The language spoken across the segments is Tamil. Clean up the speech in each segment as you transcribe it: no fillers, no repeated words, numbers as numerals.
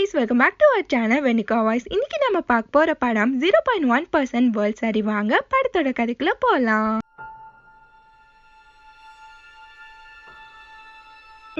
guys, welcome back to our channel Venika Voice. இன்னைக்கு நம்ம பார்க்க போற படம் 0.1% வேர்ல்ட் சரி. வாங்க படத்தோட கதைக்குள்ள போலாம்.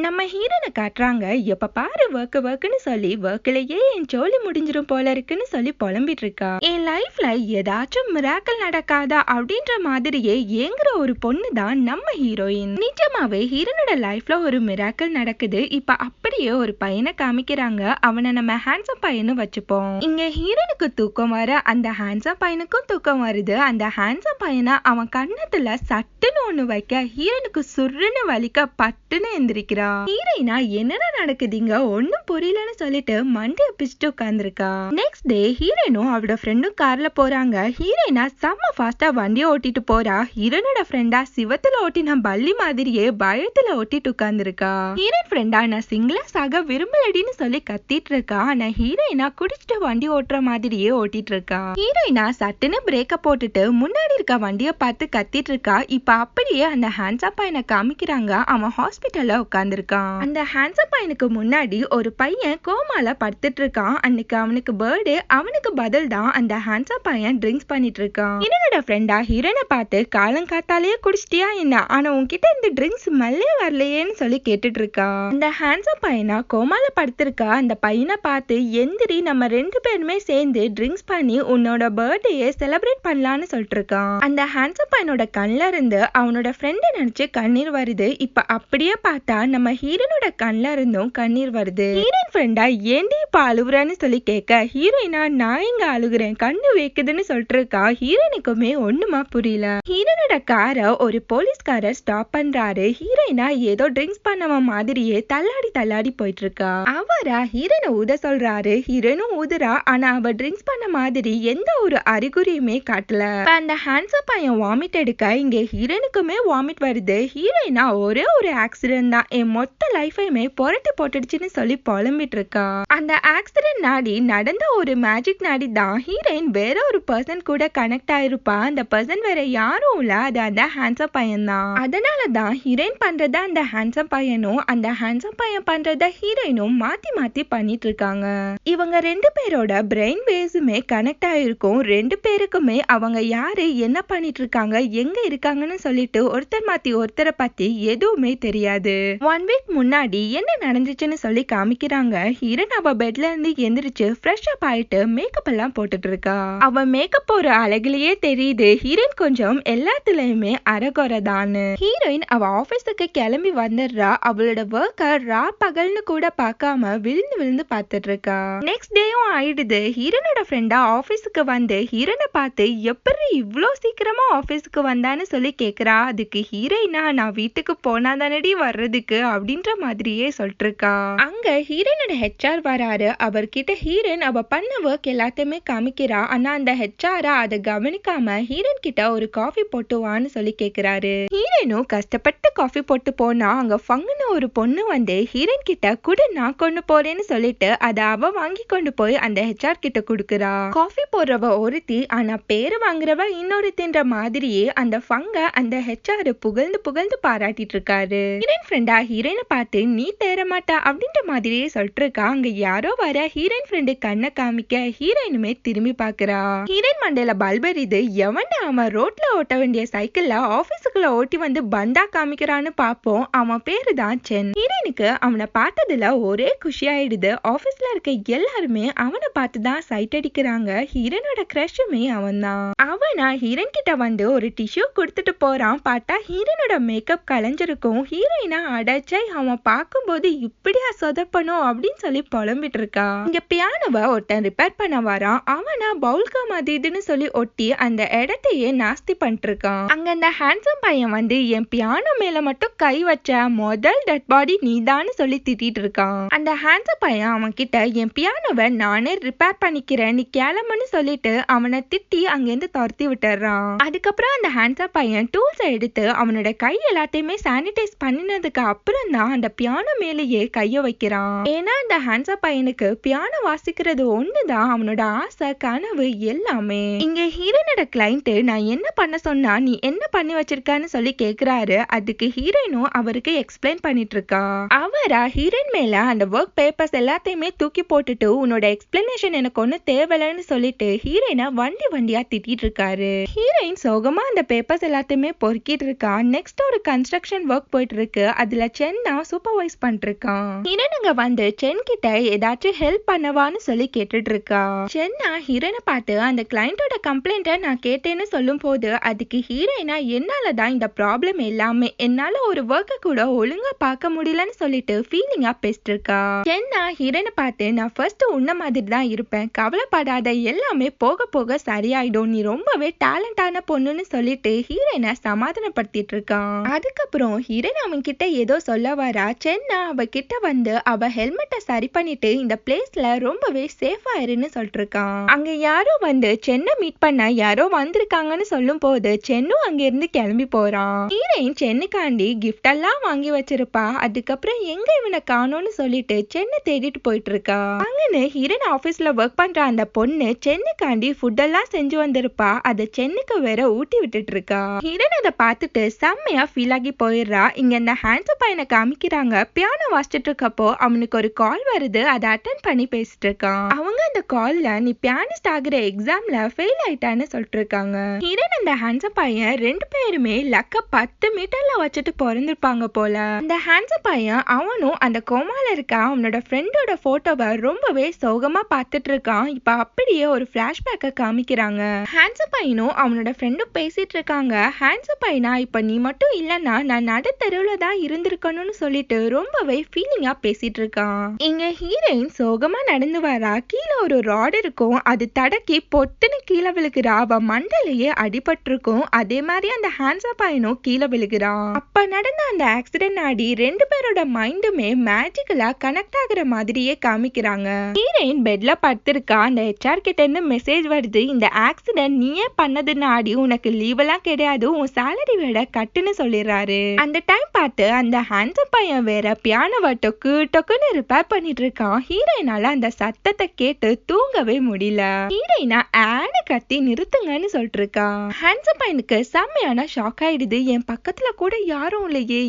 நம்ம ஹீரோனை காட்டுறாங்க. எப்ப பாரு ஒர்க்குன்னு சொல்லி ஒர்க்லயே என் ஜோலி முடிஞ்சிரும் போல இருக்குன்னு சொல்லி புலம்பிட்டு இருக்கா. என் லைஃப்ல ஏதாச்சும் மிராக்கல் நடக்காதா அப்படின்ற மாதிரியே ஏங்குற ஒரு பொண்ணு தான் நம்ம ஹீரோயின். நிஜமாவே ஹீரோனோட லைஃப்ல ஒரு மிராக்கல் நடக்குது. இப்ப அப்படியே ஒரு பையனை காமிக்கிறாங்க. அவனை நம்ம ஹேண்ட்ஸம் பையனு வச்சுப்போம். இங்க ஹீரோனுக்கு தூக்கம் வர அந்த ஹேண்ட்ஸம் பையனுக்கும் தூக்கம் வருது. அந்த ஹேண்ட்ஸம் பையனை அவன் கண்ணத்துல சட்டுன்னு ஒண்ணு வைக்க ஹீரோனுக்கு சுருன்னு வலிக்க பட்டுன்னு எந்திரிக்கிறா. ஹீரோயினா என்னடா நடக்குதுங்க ஒன்னும் புரியலன்னு சொல்லிட்டு மண்டைய பிச்சுட்டு உட்கார்ந்துருக்கா. நெக்ஸ்ட் டே ஹீரோயினும் அவளோட ஃப்ரெண்டும் கார்ல போறாங்க. ஹீரோயினா செம்ம ஃபாஸ்டா வண்டியை ஓட்டிட்டு போறா. ஹீரோனோட ஃப்ரெண்டா சிவத்துல ஓட்டின பள்ளி மாதிரியே பயத்துல ஓட்டிட்டு உட்கார்ந்துருக்கா. ஹீரோயின் ஃப்ரெண்டா நான் சிங்கிளா சாக விரும்பலடின்னு சொல்லி கத்திட்டு இருக்கா. ஆனா ஹீரோயினா குடிச்சிட்டு வண்டி ஓட்டுற மாதிரியே ஓட்டிட்டு இருக்கா. ஹீரோயினா சட்டுன்னு பிரேக்க போட்டுட்டு முன்னாடி இருக்க வண்டிய பார்த்து கத்திட்டு இருக்கா. இப்ப அப்படியே அந்த ஹேண்ட்ஸம் பையனை காமிக்கிறாங்க. அவன் ஹாஸ்பிட்டல்ல உட்கார்ந்து அந்த ஹேண்ட்ஸம் பையனுக்கு முன்னாடி ஒரு பையன் கோமால படுத்துட்டு இருக்கான். அன்னைக்கு அவனுக்கு பர்த்டே. அவனுக்கு பதில் தான் அந்த ஹேண்ட்ஸம் பையன் ட்ரிங்க்ஸ் பண்ணிட்டு இருக்கான். ஹீரோனோட ஃப்ரெண்டா ஹீரோனை பார்த்து காலங்காத்தாலேயே குடிச்சிட்டியா என்ன, ஆனா உன்கிட்ட இந்த ட்ரிங்க்ஸ் ஸ்மெல்லே வரலையேன்னு சொல்லி கேட்டுட்டு இருக்கா. அந்த ஹேண்ட்ஸம் பையனா கோமால படுத்திருக்கா. அந்த பையனை பார்த்து எந்திரி, நம்ம ரெண்டு பேருமே சேர்ந்து ட்ரிங்க்ஸ் பண்ணி உன்னோட பர்த்டேயை செலிப்ரேட் பண்ணலான்னு சொல்லிட்டு இருக்கான். அந்த ஹேண்ட்ஸம் பையனோட கண்ல இருந்து அவனோட ஃப்ரெண்டை நினைச்சு கண்ணீர் வருது. இப்ப அப்படியே பார்த்தா நம்ம ஹீரோனோட கண்ல இருந்தும் கண்ணீர் வருது. ஹீரோயின் ஃப்ரெண்டா ஏண்டி இப்ப அழுகுறன்னு சொல்லி கேட்க ஹீரோயினா நான் எங்க அழுகுறேன் கண்ணு வைக்குதுன்னு சொல்லிட்டு இருக்கா. ஹீரோயினுக்குமே ஒண்ணுமா புரியல. ஹீரோனோட காரை ஒரு போலீஸ்காரர் ஸ்டாப் பண்றாரு. ஹீரோயினா ஏதோ ட்ரிங்க்ஸ் பண்ணவ மாதிரியே தள்ளாடி போயிட்டு இருக்கா. அவரா ஹீரோனை ஊத சொல்றாரு. ஹீரோனும் ஊதுறா. ஆனா அவ ட்ரிங்க்ஸ் பண்ண மாதிரி எந்த ஒரு அறிகுறியுமே காட்டல. அந்த ஹேண்ட்ஸம் பையன் வாமிட் எடுக்க இங்க ஹீரோனுக்குமே வாமிட் வருது. ஹீரோயினா ஒரே ஒரு ஆக்சிடென்ட் தான் என் மொத்த லைஃபையுமே புரட்டி போட்டுடுச்சுன்னு சொல்லி புலம்பிட்டு இருக்கா. அந்த ஆக்சிடென்ட் நாடி நடந்த ஒரு மேஜிக் நாடி தான் ஹீரோயின் வேற ஒரு பர்சன் கூட கனெக்ட் ஆயிருப்பா. அந்த பர்சன் வேற யாரும் இல்ல, அது அந்த ஹேண்ட்ஸம் பையன் தான். அதனாலதான் ஹீரோயின் பண்றத அந்த ஹேண்ட்ஸம் பையனும் அந்த ஹேண்ட்ஸம் பையன் பண்றத ஹீரோயினும் மாத்தி பண்ணிட்டு இருக்காங்க. இவங்க ரெண்டு பேரோட பிரெயின் வேவ்ஸுமே கனெக்ட் ஆயிருக்கும். ரெண்டு பேருக்குமே அவங்க யாரு என்ன பண்ணிட்டு இருக்காங்க எங்க இருக்காங்கன்னு சொல்லிட்டு ஒருத்தர் மாத்தி ஒருத்தரை பத்தி எதுவுமே தெரியாது. 1 வீக் முன்னாடி என்ன நடந்துச்சுன்னு சொல்லி காமிக்கிறாங்க. ஹீரோயின் அவ பெட்ல இருந்து எந்திரிச்சு ஃப்ரெஷ் அப் ஆயிட்டு மேக்கப் எல்லாம் போட்டுட்டு இருக்கா. அவ மேக்கப் போற அழகுலயே தெரியுது ஹீரோயின் கொஞ்சம் எல்லாத்துலயுமே அரகுறதான்னு. ஹீரோயின் அவ ஆபீஸுக்கு கிளம்பி வந்துடுறா. அவளோட ஒர்க்க ரா பகல்னு கூட பார்க்காம விழுந்து பார்த்துட்டு இருக்கா. நெக்ஸ்ட் டேயும் ஆயிடுது. ஹீரோனோட ஃப்ரெண்டா ஆபீஸுக்கு வந்து ஹீரோனை பார்த்து எப்படி இவ்ளோ சீக்கிரமா ஆபீஸுக்கு வந்தான்னு சொல்லி கேக்குறா. அதுக்கு ஹீரோயினா நான் வீட்டுக்கு போனாதானடி வர்றதுக்கு அப்படின்ற மாதிரியே சொல்லிட்டு இருக்கா. அங்க ஹீரோனோட ஹெச்ஆர் வராரு. அவர்கிட்ட ஹீரோயின் அவ பண்ண ஒர்க் எல்லாத்தையுமே காமிக்கிறா. ஆனா அந்த ஹெச்ஆரா அதை கவனிக்காம ஹீரோயின் கிட்ட ஒரு காஃபி போட்டு வான்னு சொல்லி கேக்குறாரு. ஹீரோயினும் கஷ்டப்பட்டு காஃபி போட்டு போனா அங்க ஃபங்குன்னு ஒரு பொண்ணு வந்து ஹீரோயின் கிட்ட குடு நான் கொண்டு போறேன்னு சொல்லிட்டு அதை அவ வாங்கி கொண்டு போய் அந்த ஹெச்ஆர் கிட்ட குடுக்குறா. காஃபி போடுறவ ஒருத்தி, ஆனா பேரு வாங்குறவ இன்னொருத்தின்ற மாதிரியே அந்த ஃபங்க அந்த ஹெச்ஆர் புகழ்ந்து பாராட்டிட்டு இருக்காரு. ஹீரோயின் ஃப்ரெண்டா ஹீரோயினை பார்த்து நீ தேர மாட்டா அப்படின்ற மாதிரியே சொல்லிட்டு இருக்கா. அங்க யாரோ வர ஹீரோயின் ஃப்ரெண்டு கண்ணை காமிக்க ஹீரோயினுமே திரும்பி பாக்குறா. ஹீரோயின் மண்டையில பல்பெரிது. எவன்டா அவன் ரோட்ல ஓட்ட வேண்டிய சைக்கிள்ல ஆபீஸுக்குள்ள ஓட்டி வந்து பந்தா காமிக்கிறான்னு பாப்போம். அவன் பேரு தான் சென். ஹீரோயினுக்கு அவனை பார்த்ததுல ஒரே குஷி ஆயிடுது. ஆபீஸ்ல இருக்க எல்லாருமே அவனை பார்த்துதான் சைட் அடிக்கிறாங்க. ஹீரோனோட கிரஷுமே அவன் தான். அவனா ஹீரோயின் கிட்ட வந்து ஒரு டிஷ்யூ கொடுத்துட்டு போறான். பார்த்தா ஹீரோனோட மேக்கப் கலைஞ்சிருக்கும். ஹீரோயினா அடைச்சை அவன் பார்க்கும்போது இப்படியா சொதப்பணும் அப்படின்னு சொல்லி புலம்பிட்டு இருக்கா. இங்க பியானோவை ஒருத்தன் ரிப்பேர் பண்ண வரான். அவனா பவுல்கா மாதிரின்னு சொல்லி ஒட்டி அந்த இடத்தையே நாஸ்தி பண்ணிட்டு இருக்கான். அங்க அந்த ஹேண்ட்ஸம் பையன் வந்து என் பியானோ மேல மட்டும் கை வச்ச முதல் டெட் பாடி நீதான்னு சொல்லி திட்டிட்டு இருக்கான். அந்த ஹேண்ட்ஸம் பையன் அவன் கிட்ட என் பியானோவை நானே ரிப்பேர் பண்ணிக்கிறேன் நீ கிளம்புன்னு சொல்லிட்டு அவனை திட்டி அங்கிருந்து துரத்தி விட்டுறான். அதுக்கப்புறம் அந்த ஹேண்ட்ஸம் பையன் டூல்ஸை எடுத்து அவனோட கை எல்லாத்தையுமே சானிடைஸ் பண்ணினதுக்கு அப்புறம் தான் அந்த பியானோ மேலேயே கைய வைக்கிறான். ஏன்னா அந்த ஹேண்ட்ஸம் பையனுக்கு அவனுக்கு பியானோ வாசிக்கிறது ஒண்ணுதான் அவனோட ஆசை, கனவு எல்லாமே. இங்க ஹீரோனோட கிளைண்ட் நான் என்ன பண்ண சொன்னா நீ என்ன பண்ணி வச்சிருக்கான்னு சொல்லி கேக்குறாரு. அதுக்கு ஹீரோயினும் அவருக்கு எக்ஸ்பிளைன் பண்ணிட்டு இருக்கா. அவரா ஹீரோயின் மேல அந்த ஒர்க் பேப்பர்ஸ் எல்லாத்தையுமே தூக்கி போட்டுட்டு உன்னோட எக்ஸ்பிளனேஷன் எனக்கு ஒண்ணு தேவையில்லைன்னு சொல்லிட்டு ஹீரோயினை வண்டியா திட்டிட்டு இருக்காரு. ஹீரோயின் சோகமா அந்த பேப்பர்ஸ் எல்லாத்தையுமே பொறுக்கிட்டு இருக்கா. நெக்ஸ்ட் ஒரு கன்ஸ்ட்ரக்ஷன் ஒர்க் போயிட்டு இருக்கு. அதுல சென்னா சூப்பர்வைஸ் பண்ணிருக்கான். ஹீரோயினுங்க வந்து சென் கிட்ட ஏதாச்சும் ஹெல்ப் பண்ணவான்னு சொல்லி கேட்டுட்டு இருக்கா. சென்னா ஹீரோயினை பார்த்து அந்த கிளைண்டோட கம்ப்ளைண்ட்டை நான் கேட்டேன்னு சொல்லும் போது அதுக்கு ஹீரோயினா என்னாலதான் இந்த ப்ராப்ளம் எல்லாமே, என்னால ஒரு ஒர்க்க கூட ஒழுங்கா பார்க்க முடியலன்னு சொல்லிட்டு ஃபீலிங்கா பேசிட்டு இருக்கா. சென்னா ஹீரோயினை பார்த்து நான் ஃபர்ஸ்ட் உன்ன மாதிரி தான் இருப்பேன், கவலைப்படாத, எல்லாமே போக போக சரியாயிடும், நீ ரொம்பவே டேலண்டான பொண்ணுன்னு சொல்லிட்டு ஹீரோயினை சமாதானப்படுத்திட்டு இருக்கான். அதுக்கப்புறம் ஹீரோயின் அவன் கிட்ட ஏதோ சொல்ல வரா. சென்னா அவ கிட்ட வந்து அவ ஹெல்மெட்டை சரி பண்ணிட்டு இந்த பிளேஸ்ல ரொம்பவே சேஃபா இருன்னு சொல்லிட்டு இருக்கான். அங்க யாரோ வந்து சென்னை மீட் பண்ண யாரோ வந்திருக்காங்கன்னு சொல்லும் போது சென்னும் அங்க இருந்து கிளம்பி போறான். ஹீரோயின் சென்னுக்காண்டி கிஃப்ட் எல்லாம் வாங்கி வச்சிருப்பா. அதுக்கப்புறம் எங்க இவனை காணோம்னு சொல்லிட்டு சென்னை தேடிட்டு போயிட்டு இருக்கா. அங்கன்னு ஹீரோயின் ஆபீஸ்ல ஒர்க் பண்ற அந்த பொண்ணு சென்னுக்காண்டி ஃபுட் எல்லாம் செஞ்சு வந்திருப்பா. அதை சென்னுக்கு வேற ஊட்டி விட்டுட்டு இருக்கா. ஹீரோயின் அதை பார்த்துட்டு செம்மையா ஃபீல் ஆகி போயிடுறா. இங்க இந்த ஹேண்ட்ஸப் பையனை காமிக்கிறாங்க. பியானோ வாசிச்சுட்டு இருக்கப்போ அவனுக்கு ஒரு கால் வருது. அதை அட்டென்ட் பண்ணி பேசிட்டு இருக்கான். அவங்க அந்த கால்ல நீ பியானிஸ்ட் ஆகுற எக்ஸாம்ல ஃபெயில் ஆயிட்டான்னு சொல்லிட்டு இருக்காங்க. ஹீரோயின் அந்த ஹேண்ட்ஸப் பையன் ரெண்டு பேருமே லக்க 10 மீட்டர்ல வச்சுட்டு பிறந்திருப்பாங்க போல. அந்த ஹேண்ட்ஸப் பையன் அவனும் அந்த கோமால இருக்க அவனோட ஃப்ரெண்டோட போட்டோவை ரொம்பவே சோகமா பார்த்துட்டு இருக்கான். இப்ப அப்படியே ஒரு பிளாஷ்பேக்க காமிக்கிறாங்க. ஹேண்ட்ஸப் பையனும் அவனோட ஃப்ரெண்டும் பேசிட்டு இருக்காங்க. ஹேண்ட்ஸப் பையனா இப்ப நீ மட்டும் இல்லன்னா நான் நடு தெருவுல தான் இருந்திருக்கணும்னு சொல்லிட்டு ரொம்பவே ஃபீலிங்கா பேசிட்டு இருக்கான். இங்க ஹீரோயின் சோகமா நடந்து வரா. கீழே ஒரு ராட் இருக்கும். அது தடக்கி பொட்டுன்னு கீழே விழுகிறா. அவ மண்டலையே அடிபட்டு இருக்கும். அதே மாதிரி அந்த ஹேண்ட்ஸப் பையனும் கீழே விழுகிறான். அப்ப நடந்த அந்த ஆக்சிடென்ட் ஆடி ரெண்டு பேரோட மைண்டுமே மேஜிக்கலா கனெக்ட் ஆகுற மாதிரியே காமிக்கிறாங்க. ஹீரோயின் பெட்ல படுத்திருக்கா. அந்த HR கிட்ட இருந்து மெசேஜ் வருது. இந்த ஆக்சிடென்ட் நீயே பண்ணதுன்னு ஆடி உனக்கு லீவ் எல்லாம் கிடையாது, உன் சேலரி விட கட்டுன்னு சொல்லிடுறாரு. அந்த டைம் பார்த்து அந்த ஹேண்ட்ஸப் பையன் வேற பியானோவை டொக்கு டொக்குன்னு ரிப்பேர் பண்ணிட்டு இருக்கான். ஹீரோயினால அந்த சத்தத்தை கேட்டு தூங்கவே முடியல. ஹீரோயினா ஆன்னு கத்தி நிறுத்துங்கன்னு சொல்லிட்டு இருக்கா. ஹேண்ட்ஸப் பையனுக்கு செம்மையான ஷாக் ஆயிடுது. என் பக்கத்துல கூட யாரும் இல்லையே,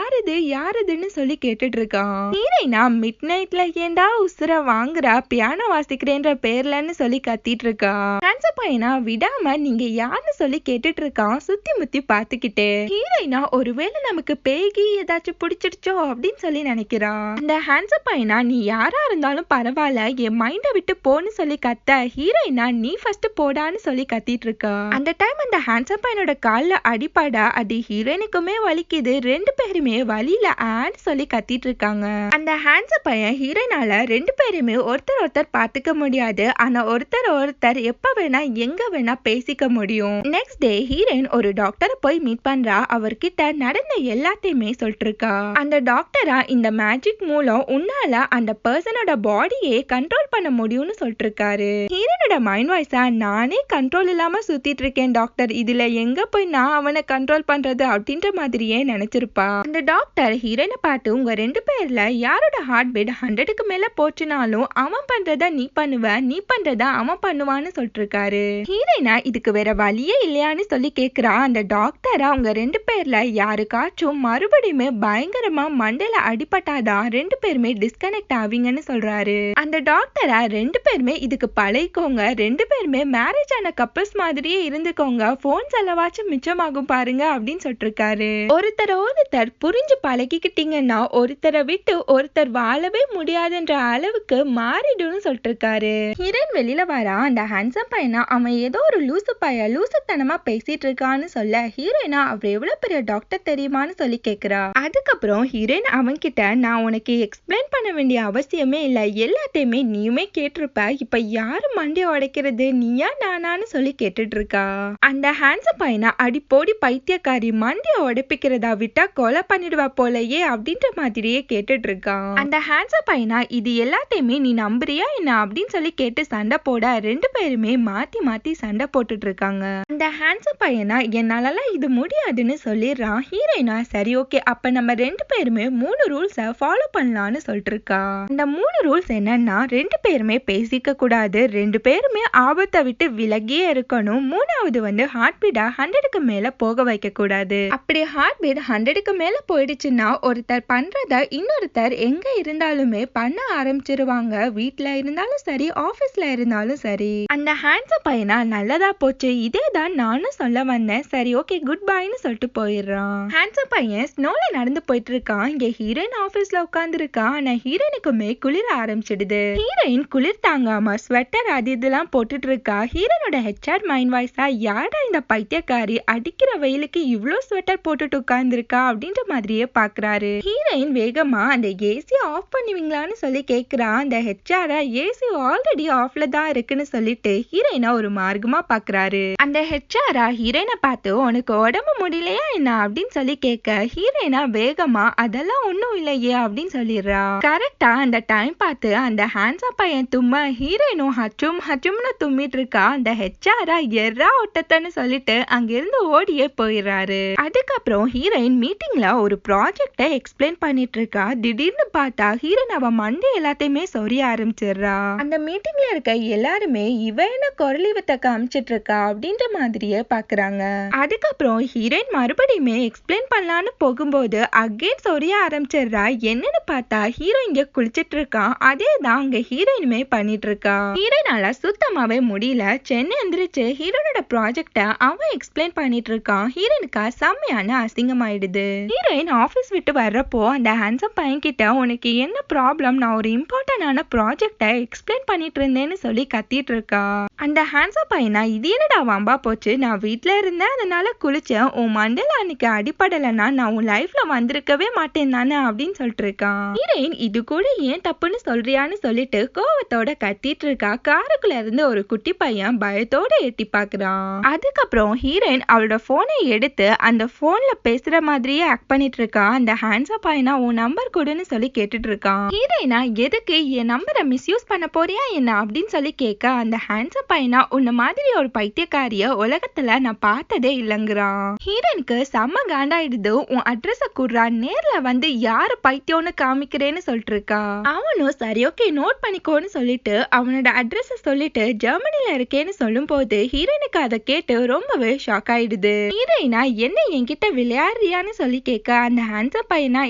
யாருதுன்னு சொல்லி கேட்டுட்டு இருக்கான். ஹீரோயினா மிட் நைட்ல ஏண்டா உசுர வாங்குறா, பியானோ வாசிக்கிறேன்ற பேர்லன்னு சொல்லி கத்திட்டு இருக்கா. ஹேண்ட்ஸப் பையனா விடாம நீங்க யாருன்னு சொல்லி கேட்டுட்டு இருக்கான். சுத்தி முத்தி பாத்துக்கிட்டே. ஹீரோயினா ஒருவேளை நமக்கு பேகி ஏதாச்சும் பிடிச்சிடுச்சோ அப்படின்னு சொல்லி நினைக்கிறான். அந்த ஹேண்ட்ஸப் பையனா நீ யாரா இருந்தாலும் பரவாயில்ல, என் மைண்ட விட்டு போன்னு சொல்லி கத்த. ஹீரோயினா நீ ஃபர்ஸ்ட் போடான்னு சொல்லி கத்திட்டு இருக்கா. அந்த டைம் அந்த ஹேண்ட்ஸப் பையனோட கால்ல அடிப்படா. அது ஹீரோயினுக்குமே வலிக்குது. ரெண்டு பேருமே வலியில ஆன்னு சொல்லி கத்திட்டு இருக்காங்க. அந்த ஹேண்ட்ஸப் பையன் ஹீரோயினால ரெண்டு பேருமே ஒருத்தர் பாத்துக்க முடியாது. ஆனா ஒருத்தர் எப்ப வேணா எங்க வேணா பேசிக்க முடியும். நெக்ஸ்ட் டே ஹீரோயின் ஒரு டாக்டரை போய் மீட் பண்றா. அவர்கிட்ட நடந்த எல்லாத்தையுமே சொல்லிட்டு இருக்கா. அந்த டாக்டரா இந்த மேஜிக் மூலம் உன்னால அந்த பர்சனோட பாடியே கண்ட்ரோல் பண்ண முடியும்னு சொல்லிட்டு இருக்காரு. ஹீரோனோட மைண்ட் வாய்ஸா நானே கண்ட்ரோல் இல்லாம சுத்திட்டு இருக்கேன் டாக்டர், இதுல எங்க போய் நான் அவனை கண்ட்ரோல் பண்றது அப்படின்ற மாதிரியே நினைச்சிருப்பா. அந்த டாக்டர் ஹீரோயினை பார்த்து உங்க ரெண்டு பேர்ல யாரோட ஹார்ட் பீட் 100க்கு மேல போச்சுனாலும் அவன் பண்றத நீ பண்ணுவ, நீ பண்றத அவன் பண்ணுவான்னு சொல்லிட்டு இருக்காரு. ஹீரோயினா இதுக்கு வேற வழியே இல்லையான்னு சொல்லி கேக்குறா. அந்த டாக்டரா உங்க ரெண்டு பேர்ல யாருக்காச்சும் மறுபடியுமே பயங்கரமா மண்டையில அடிபட்டாதான் ரெண்டு பேருமே டிஸ்கனெக்ட் ஆவீங்கன்னு சொல்றாரு. அந்த டாக்டரா ரெண்டு பேருமே இதுக்கு பழகிக்கோங்க, ரெண்டு பேருமே மேரேஜ் ஆன கப்பல்ஸ் மாதிரியே இருந்துக்கோங்க, போன் செலவாச்சும் மிச்சமாகும் பாருங்க அப்படின்னு சொல்லிட்டு இருக்காரு. ஒருத்தர் புரிஞ்சு பழகிக்கிட்டீங்கன்னா ஒருத்தரை விட்டு ஒருத்தர் வாழவே முடியாதுன்ற அளவுக்கு மாறிடும்னு சொல்லிட்டு இருக்காரு. ஹீரோயின் வெளியில வரா. அந்த ஹேண்ட்ஸம் பையனா அவன் ஏதோ ஒரு லூசுத்தனமா பேசிட்டு இருக்கான்னு சொல்ல ஹீரோயினா அவர் எவ்வளவு பெரிய டாக்டர் தெரியுமான்னு சொல்லி கேக்குறா. அதுக்கப்புறம் ஹீரோயின் அவன் கிட்ட நான் உனக்கு எக்ஸ்பிளைன் பண்ண வேண்டிய அவசியமே இல்ல, எல்லாத்தையுமே நீயுமே எப்பவுமே கேட்டிருப்ப, இப்ப யாரு மண்டைய உடைக்கிறது, நீயா நானான்னு சொல்லி கேட்டுட்டு இருக்கா. அந்த ஹேண்ட்ஸம் பையனா அடி போடி பைத்தியக்காரி, மண்டைய உடைப்பிக்கிறதா விட்டா கொலை பண்ணிடுவா போலயே அப்படின்ற மாதிரியே கேட்டுட்டு இருக்கான். அந்த ஹேண்ட்ஸம் பையனா இது எல்லாத்தையுமே நீ நம்புறியா என்ன அப்படின்னு சொல்லி கேட்டு சண்டை போட ரெண்டு பேருமே மாத்தி மாத்தி சண்டை போட்டுட்டு இருக்காங்க. அந்த ஹேண்ட்ஸம் பையனா என்னாலலாம் இது முடியாதுன்னு சொல்லிடுறான். ஹீரோயினா சரி ஓகே, அப்ப நம்ம ரெண்டு பேருமே 3 ரூல்ஸ ஃபாலோ பண்ணலாம்னு சொல்லிட்டு இருக்கா. அந்த 3 ரூல்ஸ் என்னன்னா, ரெண்டு பேருமே பேசிக்க கூடாது, ரெண்டு பேருமே ஆபத்தை விட்டு விலகியே இருக்கணும், மூணாவது வந்து ஹார்ட் பீட் 100க்கு மேல போக வைக்க கூடாது. அப்படி ஹார்ட் பீட் 100க்கு மேல போயிடுச்சுன்னா ஒருத்தர் பண்றத இன்னொருத்தர் எங்க இருந்தாலுமே பண்ண ஆரம்பிச்சிருவாங்க, வீட்டுல இருந்தாலும் சரி ஆபீஸ்ல இருந்தாலும் சரி. அந்த ஹேண்ட்ஸம் பையனா நல்லதா போச்சு, இதே தான் நானும் சொல்ல வந்தேன், சரி ஓகே குட் பைன்னு சொல்லிட்டு போயிடுறான். ஹேண்ட்ஸம் பையன் ஸ்னோல நடந்து போயிட்டு இருக்கான். இங்க ஹீரோயின் ஆபீஸ்ல உட்கார்ந்து இருக்கான். ஆனா ஹீரோயினுக்குமே குளிர ஆரம்பிச்சிடுது. ஹீரோயின் குளிர் தாங்காம ஸ்வெட்டர் அது இதெல்லாம் போட்டுட்டு இருக்கா. ஹீரோனோட ஹெச்ஆர் மைண்ட் வாய்ஸா, யாரா இந்த பைத்தியக்காரி அடிக்கிற வெயிலுக்கு இவ்ளோ ஸ்வெட்டர் போட்டுட்டு உட்கார்ந்து இருக்கா அப்படின்ற மாதிரியே பாக்குறாரு. ஹீரோயின் வேகமா அந்த ஏசி ஆஃப் பண்ணுவீங்களான்னு சொல்லி கேக்குறா. அந்த ஹெச்ஆர் ஏசி ஆல்ரெடி ஆஃப்ல தான் இருக்குன்னு சொல்லிட்டு ஹீரோயினா ஒரு மார்க்கமா பாக்குறாரு. அந்த ஹெச்ஆர் ஹீரோயினை பார்த்து உனக்கு உடம்பு முடியலையா என்ன அப்படின்னு சொல்லி கேட்க, ஹீரோயினா வேகமா அதெல்லாம் ஒண்ணும் இல்லையே அப்படின்னு சொல்லிடுறா. கரெக்டா அந்த டைம் பார்த்து அந்த ஹேண்ட்ஸம் பையன் தும்ம ஹீரோயினும் ஹச்சும் ஹச்சும்னு தும்மிட்டு இருக்கா. அந்த ஹெச்ஆர் எர்ரா ஒட்டத்தன்னு சொல்லிட்டு அங்கிருந்து ஓடியே போயிடுறாரு. அதுக்கப்புறம் ஹீரோயின் மீட்டிங்ல ஒரு ப்ராஜெக்ட எக்ஸ்பிளைன் பண்ணிட்டு இருக்கா. திடீர்னு பார்த்தா ஹீரோயின் அவ மண்டை எல்லாத்தையுமே சொரிய ஆரம்பிச்சிடுறா. அந்த மீட்டிங்ல இருக்க எல்லாருமே இவ என்ன குரலிவத்தை காமிச்சிட்டு இருக்கா அப்படின்ற மாதிரியே பாக்குறாங்க. அதுக்கப்புறம் ஹீரோயின் மறுபடியுமே எக்ஸ்பிளைன் பண்ணலான்னு போகும்போது அகைன் சொரிய ஆரம்பிச்சிடுறா. என்னன்னு பார்த்தா ஹீரோ இங்க குளிச்சிட்டு இருக்கான். அதே தான் அங்க ஹீரோயினுமே பண்ணிட்டு இருக்கா. ஹீரோயினால சுத்தமாவே முடியல. சென்னை எந்திரிச்சு ஹீரோனோட ப்ராஜெக்ட அவன் எக்ஸ்பிளைன் பண்ணிட்டு இருக்கான். ஹீரோயினுக்கு செம்மையான அசிங்கமாயிடுது. ஹீரோயின் ஆபீஸ் விட்டு வர்றப்போ அந்த ஹேண்ட்ஸம் பையன் கிட்ட உனக்கு என்ன ப்ராப்ளம், நான் ஒரு இம்பார்ட்டன்டான ப்ராஜெக்ட எக்ஸ்பிளைன் பண்ணிட்டு இருந்தேன்னு சொல்லி கத்திட்டு இருக்கா. அந்த ஹேண்ட்ஸம் பையனா இது என்னடா வம்பா போச்சு, நான் வீட்டுல இருந்தேன் அதனால குளிச்சேன், உன் மண்டல அன்னைக்கு அடிப்படலைன்னா நான் உன் லைஃப்ல வந்திருக்கவே மாட்டேன் தானே அப்படின்னு சொல்லிட்டு இருக்கான். ஹீரோயின் இது கூட ஏன் தப்புன்னு சொல்றியான்னு சொல்லிட்டு கோவத்தோட கத்திட்டு இருக்கா. காருக்குள்ள இருந்து ஒரு குட்டி பையன் பயத்தோட எட்டி பாக்குறான். அதுக்கப்புறம் ஹீரோயின் அவளோட போனை எடுத்து அந்த போன்ல பேசுற மாதிரியே ஆக்ட் பண்ணிட்டு இருக்கா. அந்த ஹேண்ட்ஸம் பையனா உன் நம்பர் கொடுன்னு சொல்லி கேட்டுட்டு இருக்கான். ஹீரோயினா எதுக்கு என் நம்பரை மிஸ்யூஸ் பண்ண போறியா என்ன அப்படின்னு சொல்லி கேட்க, அந்த ஹேண்ட்ஸம் பையனா உன்ன மாதிரி ஒரு பைத்தியக்காரிய உலகத்துல நான் பார்த்ததே இல்லைங்கிறான். ஹீரோயினுக்கு செம்ம காண்டாயிடுது. உன் அட்ரஸ குடுறா, நேர்ல வந்து யாரு பைத்தியம்னு காமிக்கிறேன்னு சொல்லிட்டு இருக்கா. அவனும் சரி ஓகே நோட் பண்ணிக்கோன்னு சொல்லிட்டு அவனோட அட்ரஸ சொல்லிட்டு ஜெர்மனில இருக்கேன்னு சொல்லும் போது ஹீரோயினுக்கு அதை கேட்டு ரொம்பவே ஷாக் ஆயிடுது. ஹீரோயினா என்ன என்கிட்ட விளையாடுறியான்னு சொல்லி கேட்க, அந்த ஹேண்ட்ஸம் பையனா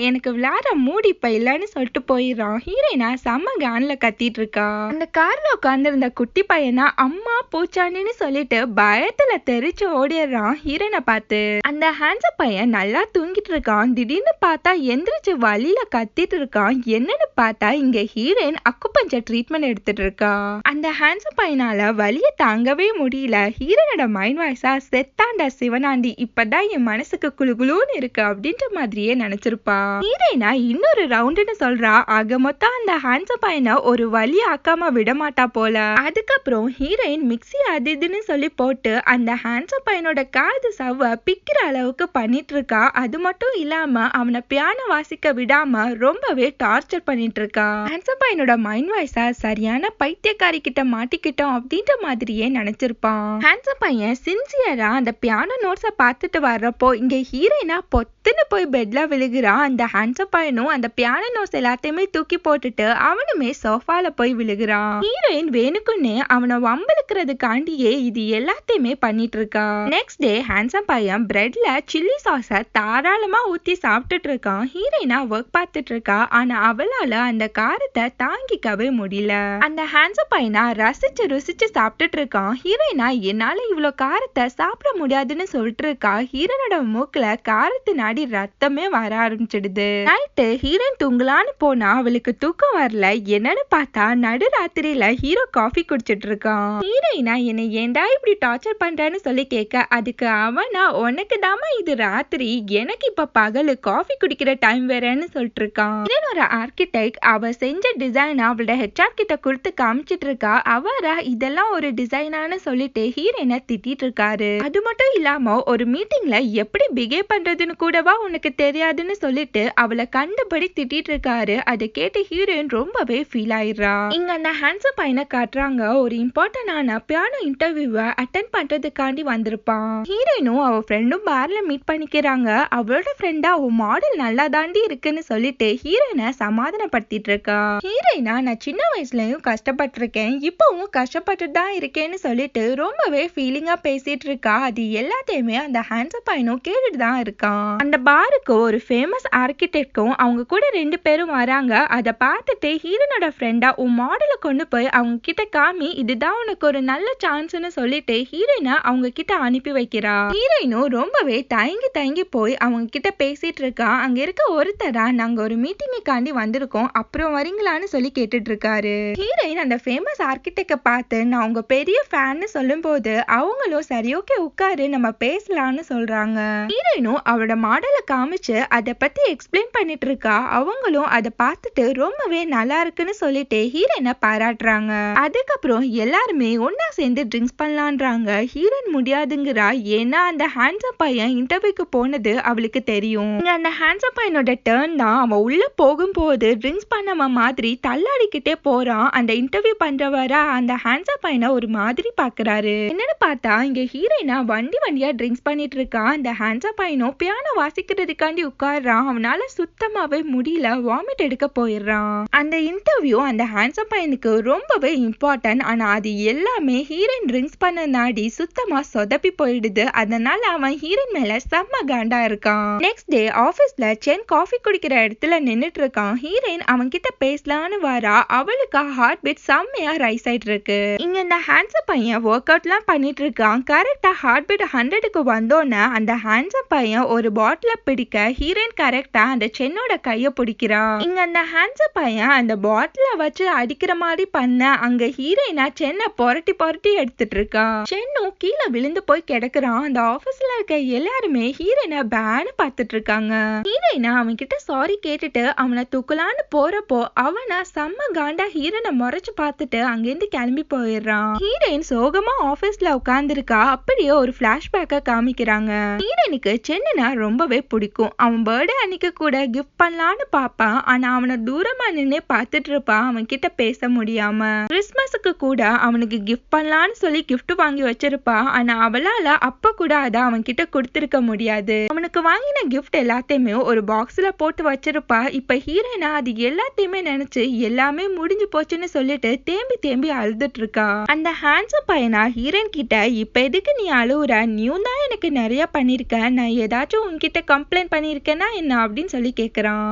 எனக்கு விளையாட மூடி இப்ப இல்லன்னு சொல்லிட்டு போயிடுறான். ஹீரோயினா செம்ம கான்ல கத்திட்டு இருக்கா. அந்த கார்ல உட்கார்ந்து இருந்த குட்டி பையனா அம்மா பூச்சாண்டின்னு சொல்லிட்டு பயத்துல தெரிச்சு ஓடிடுறான். ஹீரோயினை பார்த்து அந்த ஹேண்ட்ஸம் பையன் நல்லா தூங்கிட்டு இருக்கான். திடீர்னு பார்த்தா எந்திரிச்சு வழியில கத்திட்டு இருக்கான். என்னன்னு பார்த்தா இங்க ஹீரோயின் அக்குபஞ்சர் ட்ரீட்மெண்ட் எடுத்துட்டு இருக்கா. அந்த ஹேண்ட்ஸம் பையனால வலிய தாங்கவே முடியல. ஹீரோனோட மைண்ட் வாய்ஸா, செத்தாண்டா சிவனாண்டி, இப்பதான் என் மனசுக்கு குளுகுளுன்னு இருக்கு அப்படின்ற மாதிரியே நினைச்சிருப்பா. ஹீரோயினா இன்னொரு ரவுண்டுன்னு சொல்றா. ஆக மொத்தம் அந்த ஹேண்ட்ஸம் பையனை ஒரு வலி ஆக்காம விட மாட்டா போல. அதுக்கப்புறம் ஹீரோயின் மிக்ஸி அது இதுன்னு சொல்லி போட்டு அந்த ஹேண்ட்ஸம் பையனோட காது சவ பிக்கிற அளவுக்கு பண்ணிட்டு இருக்கா. அது மட்டும் இல்லாம அவனை பியானோ வாசிக்க விடாம ரொம்பவே டார்ச்சர் பண்ணிட்டு இருக்கா. ஹேண்ட்ஸம் பையனோட மைண்ட் வாய்ஸா, சரியான பைத்தியக்காரி கிட்ட மாட்டிக்கிட்டோம் அப்படின்ற மாதிரியே நினைச்சிருப்பான். ஹேண்ட்ஸம் பையன் சின்சியரா அந்த பியானோ நோட்ஸ பார்த்துட்டு வர்றப்போ இங்க ஹீரோயினா பொத்துன்னு போய் பெட்ல விழுகிறான். அந்த ஹேண்ட்ஸம் பையனும் அந்த பியானோ நோட்ஸ் எல்லாத்தையுமே தூக்கி போட்டுட்டு அவனுமே சோஃபால போய் விழுகிறான். ஹீரோயின் வேணுக்குன்னே அவனை வம்பிழுக்கிறதுக்காண்டியே இது எல்லாத்தையுமே பண்ணிட்டு இருக்கா. நெக்ஸ்ட் டே ஹேண்ட்ஸம் பையன் பிரெட்ல சில்லி சாஸ தாராளமா ஊத்தி சாப்பிட்டுட்டு இருக்கான். ஹீரோயினா ஒர்க் பார்த்துட்டு இருக்கா. ஆனா அவளால அந்த காரத்தை தாங்கிக்கவே முடியல. அந்த ஹேண்ட்ஸம் பையனா ரசிச்சு ருசிச்சு சாப்பிட்டுட்டு இருக்கான். ஹீரோயினா என்னால இவ்வளவு காரத்தை சாப்பிட முடியாதுன்னு சொல்லிட்டு இருக்கா. ஹீரோனோட மூக்குல காரத்தினாடி ரத்தமே வர ஆரம்பிச்சிடுது. நைட்டு ஹீரோயின் தூங்கலான்னு போனா அவளுக்கு தூக்கம் வரல. என்னன்னு பார்த்தா நடுராத்திரியில ஹீரோ காஃபி குடிச்சிட்டு இருக்கான். ஹீரோயினா என்னை ஏண்டா இப்படி டார்ச்சர் பண்றான்னு சொல்லி கேட்க, அதுக்கு அவனா உனக்கு தாமா இது ராத்திரி, எனக்கு இப்ப பகலு, காஃபி குடிக்கிற டைம் வேறன்னு சொல்லிட்டு இருக்கான். ஒரு ஆர்கிடெக்ட் அவ செஞ்ச டிசைன் அவளோட ஹெச்ஆர் கிட்ட கொடுத்து காமிச்சிட்டு இருக்கா. அவரா இதெல்லாம் ஒரு டிசைனானு சொல்லிட்டு ஹீரோயினை திட்டிட்டு இருக்காரு. அது மட்டும் இல்லாம ஒரு மீட்டிங்ல எப்படி பிஹேவ் பண்றதுன்னு கூடவா உனக்கு தெரியாதுன்னு சொல்லிட்டு அவளை கண்டபடி திட்டிட்டு இருக்காரு. அதை கேட்டு ஹீரோயின் ரொம்பவே ஃபீல் ஆயிடுறா. இங்க அந்த ஹேண்ட்ஸம் பையனை காட்டுறாங்க. ஒரு இம்பார்ட்டன்டான பியானோ இன்டர்வியூவை அட்டென்ட் பண்றதுக்காண்டி வந்திருப்பான். ஹீரோயினும் அவ ஃப்ரெண்டும் பார்ல மீட் பண்ணிக்கிறாங்க. அவளோட ஃப்ரெண்டா அவன் மாடல் நல்லா தாண்டி இருக்குன்னு சொல்லிட்டு ஹீரோயினை சமாதானப்படுத்திட்டு இருக்கா. ஹீரோயினா நான் சின்ன வயசுலயும் கஷ்டப்பட்டிருக்கேன், இப்பவும் கஷ்டப்பட்டு தான் இருக்கேன்னு சொல்லிட்டு ரொம்பவே ஃபீலிங்கா பேசிட்டு இருக்கா. அது எல்லாத்தையுமே அந்த ஹேண்ட்ஸம் பையனும் கேட்டுட்டு தான் இருக்கான். அந்த பாருக்கு ஒரு ஃபேமஸ் ஆர்கிடெக்டும் அவங்க கூட 2 பேரும் வராங்க. அதை பார்த்துட்டு ஹீரோனோட ஃப்ரெண்டா உன் மாடலை கொண்டு போய் அவங்க கிட்ட காமி, இதுதான் உனக்கு ஒரு நல்ல சான்ஸ்னு சொல்லிட்டு ஹீரோயினை அவங்க கிட்ட அனுப்பி வைக்கிறா. ஹீரோயினும் ரொம்பவே தயங்கி போய் அவங்க கிட்ட பேசிட்டு இருக்கா. அங்க இருக்க ஒருத்தரா நாங்க ஒரு மீட்டிங்குக்காண்டி வந்திருக்கோம், அப்புறம் வரீங்களான்னு சொல்லி கேட்டுட்டு இருக்காரு. ஹீரோயின் அந்த ஃபேமஸ் ஆர்கிடெக்ட பார்த்து நான் உங்க பெரிய ஃபேன்னு சொல்லும் போது அவங்களும் சரி ஓகே உட்காரு நம்ம பேசலாம்னு சொல்றாங்க. ஹீரோயினும் அவளோட மாடலை காமிச்சு அதை பத்தி எக்ஸ்பிளைன் பண்ணிட்டு இருக்கா. அவங்களும் அதை பார்த்துட்டு ரொம்பவே நல்லா இருக்குன்னு சொல்லிட்டு ஹீரோயினை பாராட்டுறாங்க. அதுக்கப்புறம் எல்லாருமே ஒன்னா சேர்ந்து ட்ரிங்க்ஸ் பண்ணலான்றாங்க. ஹீரோயின் முடியாதுங்கிறா. ஏன்னா அந்த ஹேண்ட்ஸம் பையன் இன்டர்வியூக்கு போனது அவளுக்கு தெரியும். அந்த ஹேண்ட்ஸம் பையனோட டர்ன் தான். அவன் உள்ள போகும்போது ட்ரிங்க்ஸ் பண்ணவ மாதிரி தள்ளாடிக்கிட்டே போறான். அந்த இன்டர்வியூ பண்றவரா அந்த ஹேண்ட்ஸம் பையனை ஒரு மாதிரி பாக்குறாரு. என்னன்னு பார்த்தா இங்க ஹீரோயினா வண்டியா ட்ரிங்க்ஸ் பண்ணிட்டு இருக்கான். அந்த ஹேண்ட்ஸம் பையனும் பியானோ வாசிக்கிறதுக்காண்டி உட்கார்றான். அவனால சுத்தமாவே முடியல, வாமிட் எடுக்க போயிடுறான். அந்த இன்டர்வியூ அந்த ஹேண்ட்ஸம் பையனுக்கு ரொம்பவே இம்பார்ட்டன்ட். ஆனா அது எல்லாமே ஹீரோயின் ட்ரிங்க்ஸ் பண்ண நாடி சுத்தமா சொதப்பி போயிடுது. அதனால அவன் ஹீரோயின் மேல செம்ம காண்டா இருக்கான். நெக்ஸ்ட் டே ஆபீஸ்ல சென் காஃபி குடிக்கிற இடத்துல நின்னுட்டு இருக்கான். ஹீரோயின் அவன் கிட்ட பேசலான்னு வரா. அவளுக்கு ஹார்ட் பீட் செம்மையா ரைஸ் ஆயிட்டு இருக்கு. இங்க இந்த ஹேண்ட்ஸம் பையன் ஒர்க் அவுட்லாம் பண்ணிட்டு இருக்கான். கரெக்டா ஹார்ட் பீட் 100க்கு வந்தோன்னு அந்த ஹேண்ட்ஸம் பையன் ஒரு பாட்டில பிடிக்க ஹீரோயின் கரெக்டா அந்த சென்னோட கைய பிடிக்கிறான். இங்க அந்த ஹேண்ட்ஸம் பையன் அந்த பாட்டில வச்சு அடிக்கிற மாதிரி பண்ண அங்க ஹீரோயினா சென்னை புரட்டி எடுத்துட்டு இருக்கான். சென்னும் கீழே விழுந்து போய் கிடக்குறான். அந்த ஆபீஸ்ல இருக்க எல்லாருமே ஹீரோயினா பேனு பார்த்துட்டு இருக்காங்க. ஹீரோயினா அவன் கிட்ட சாரி கேட்டுட்டு அவனை தூக்கலான்னு போறப்போ அவனா செம்ம காண்டா ஹீரோனை முறைச்சு பார்த்துட்டு அங்கிருந்து கிளம்பி போயிடுறான். ஹீரோயின் சோகமா ஆபீஸ்ல உட்கார்ந்துருக்கா. அப்படியே ஒரு பிளாஷ்பேக்க காமிக்கிறாங்க. ஹீரோயினுக்கு சென்னுனா ரொம்பவே பிடிக்கும். அவன் பர்த்டே அன்னைக்கு கூட கிஃப்ட் பண்ணலான்னு பாப்பான். ஆனா அவனை தூரமா நின்னே பார்த்துட்டு இருப்பான். அவன் கிட்ட பேச முடியாம. கிறிஸ்மஸுக்கு கூட அவனுக்கு கிஃப்ட் பண்ணலான்னு சொல்லி கிஃப்ட் வாங்கி வச்சிருப்பா. ஆனா அவளால அப்ப கூட அதை அவன் கிட்ட கொடுத்திருக்க முடியாது. அவனுக்கு வாங்கின கிஃப்ட் எல்லாத்தையுமே ஒரு பாக்ஸ்ல போட்டு வச்சிருப்பா. இப்ப ஹீரோயினா அது எல்லாத்தையுமே நினைச்சு எல்லாமே முடிஞ்சு போச்சுன்னு சொல்லிட்டு தேம்பி அழுதுட்டு இருக்கா. அந்த ஹேண்ட்ஸம் பையனா ஹீரோயின் கிட்ட இப்ப எதுக்கு நீ அழுவுற, நீயும் தான் எனக்கு நிறைய பண்ணிருக்க, நான் ஏதாச்சும் உன்கிட்ட கம்ப்ளைண்ட் பண்ணிருக்கேன்னா என்ன அப்படின்னு சொல்லி கேக்குறான்.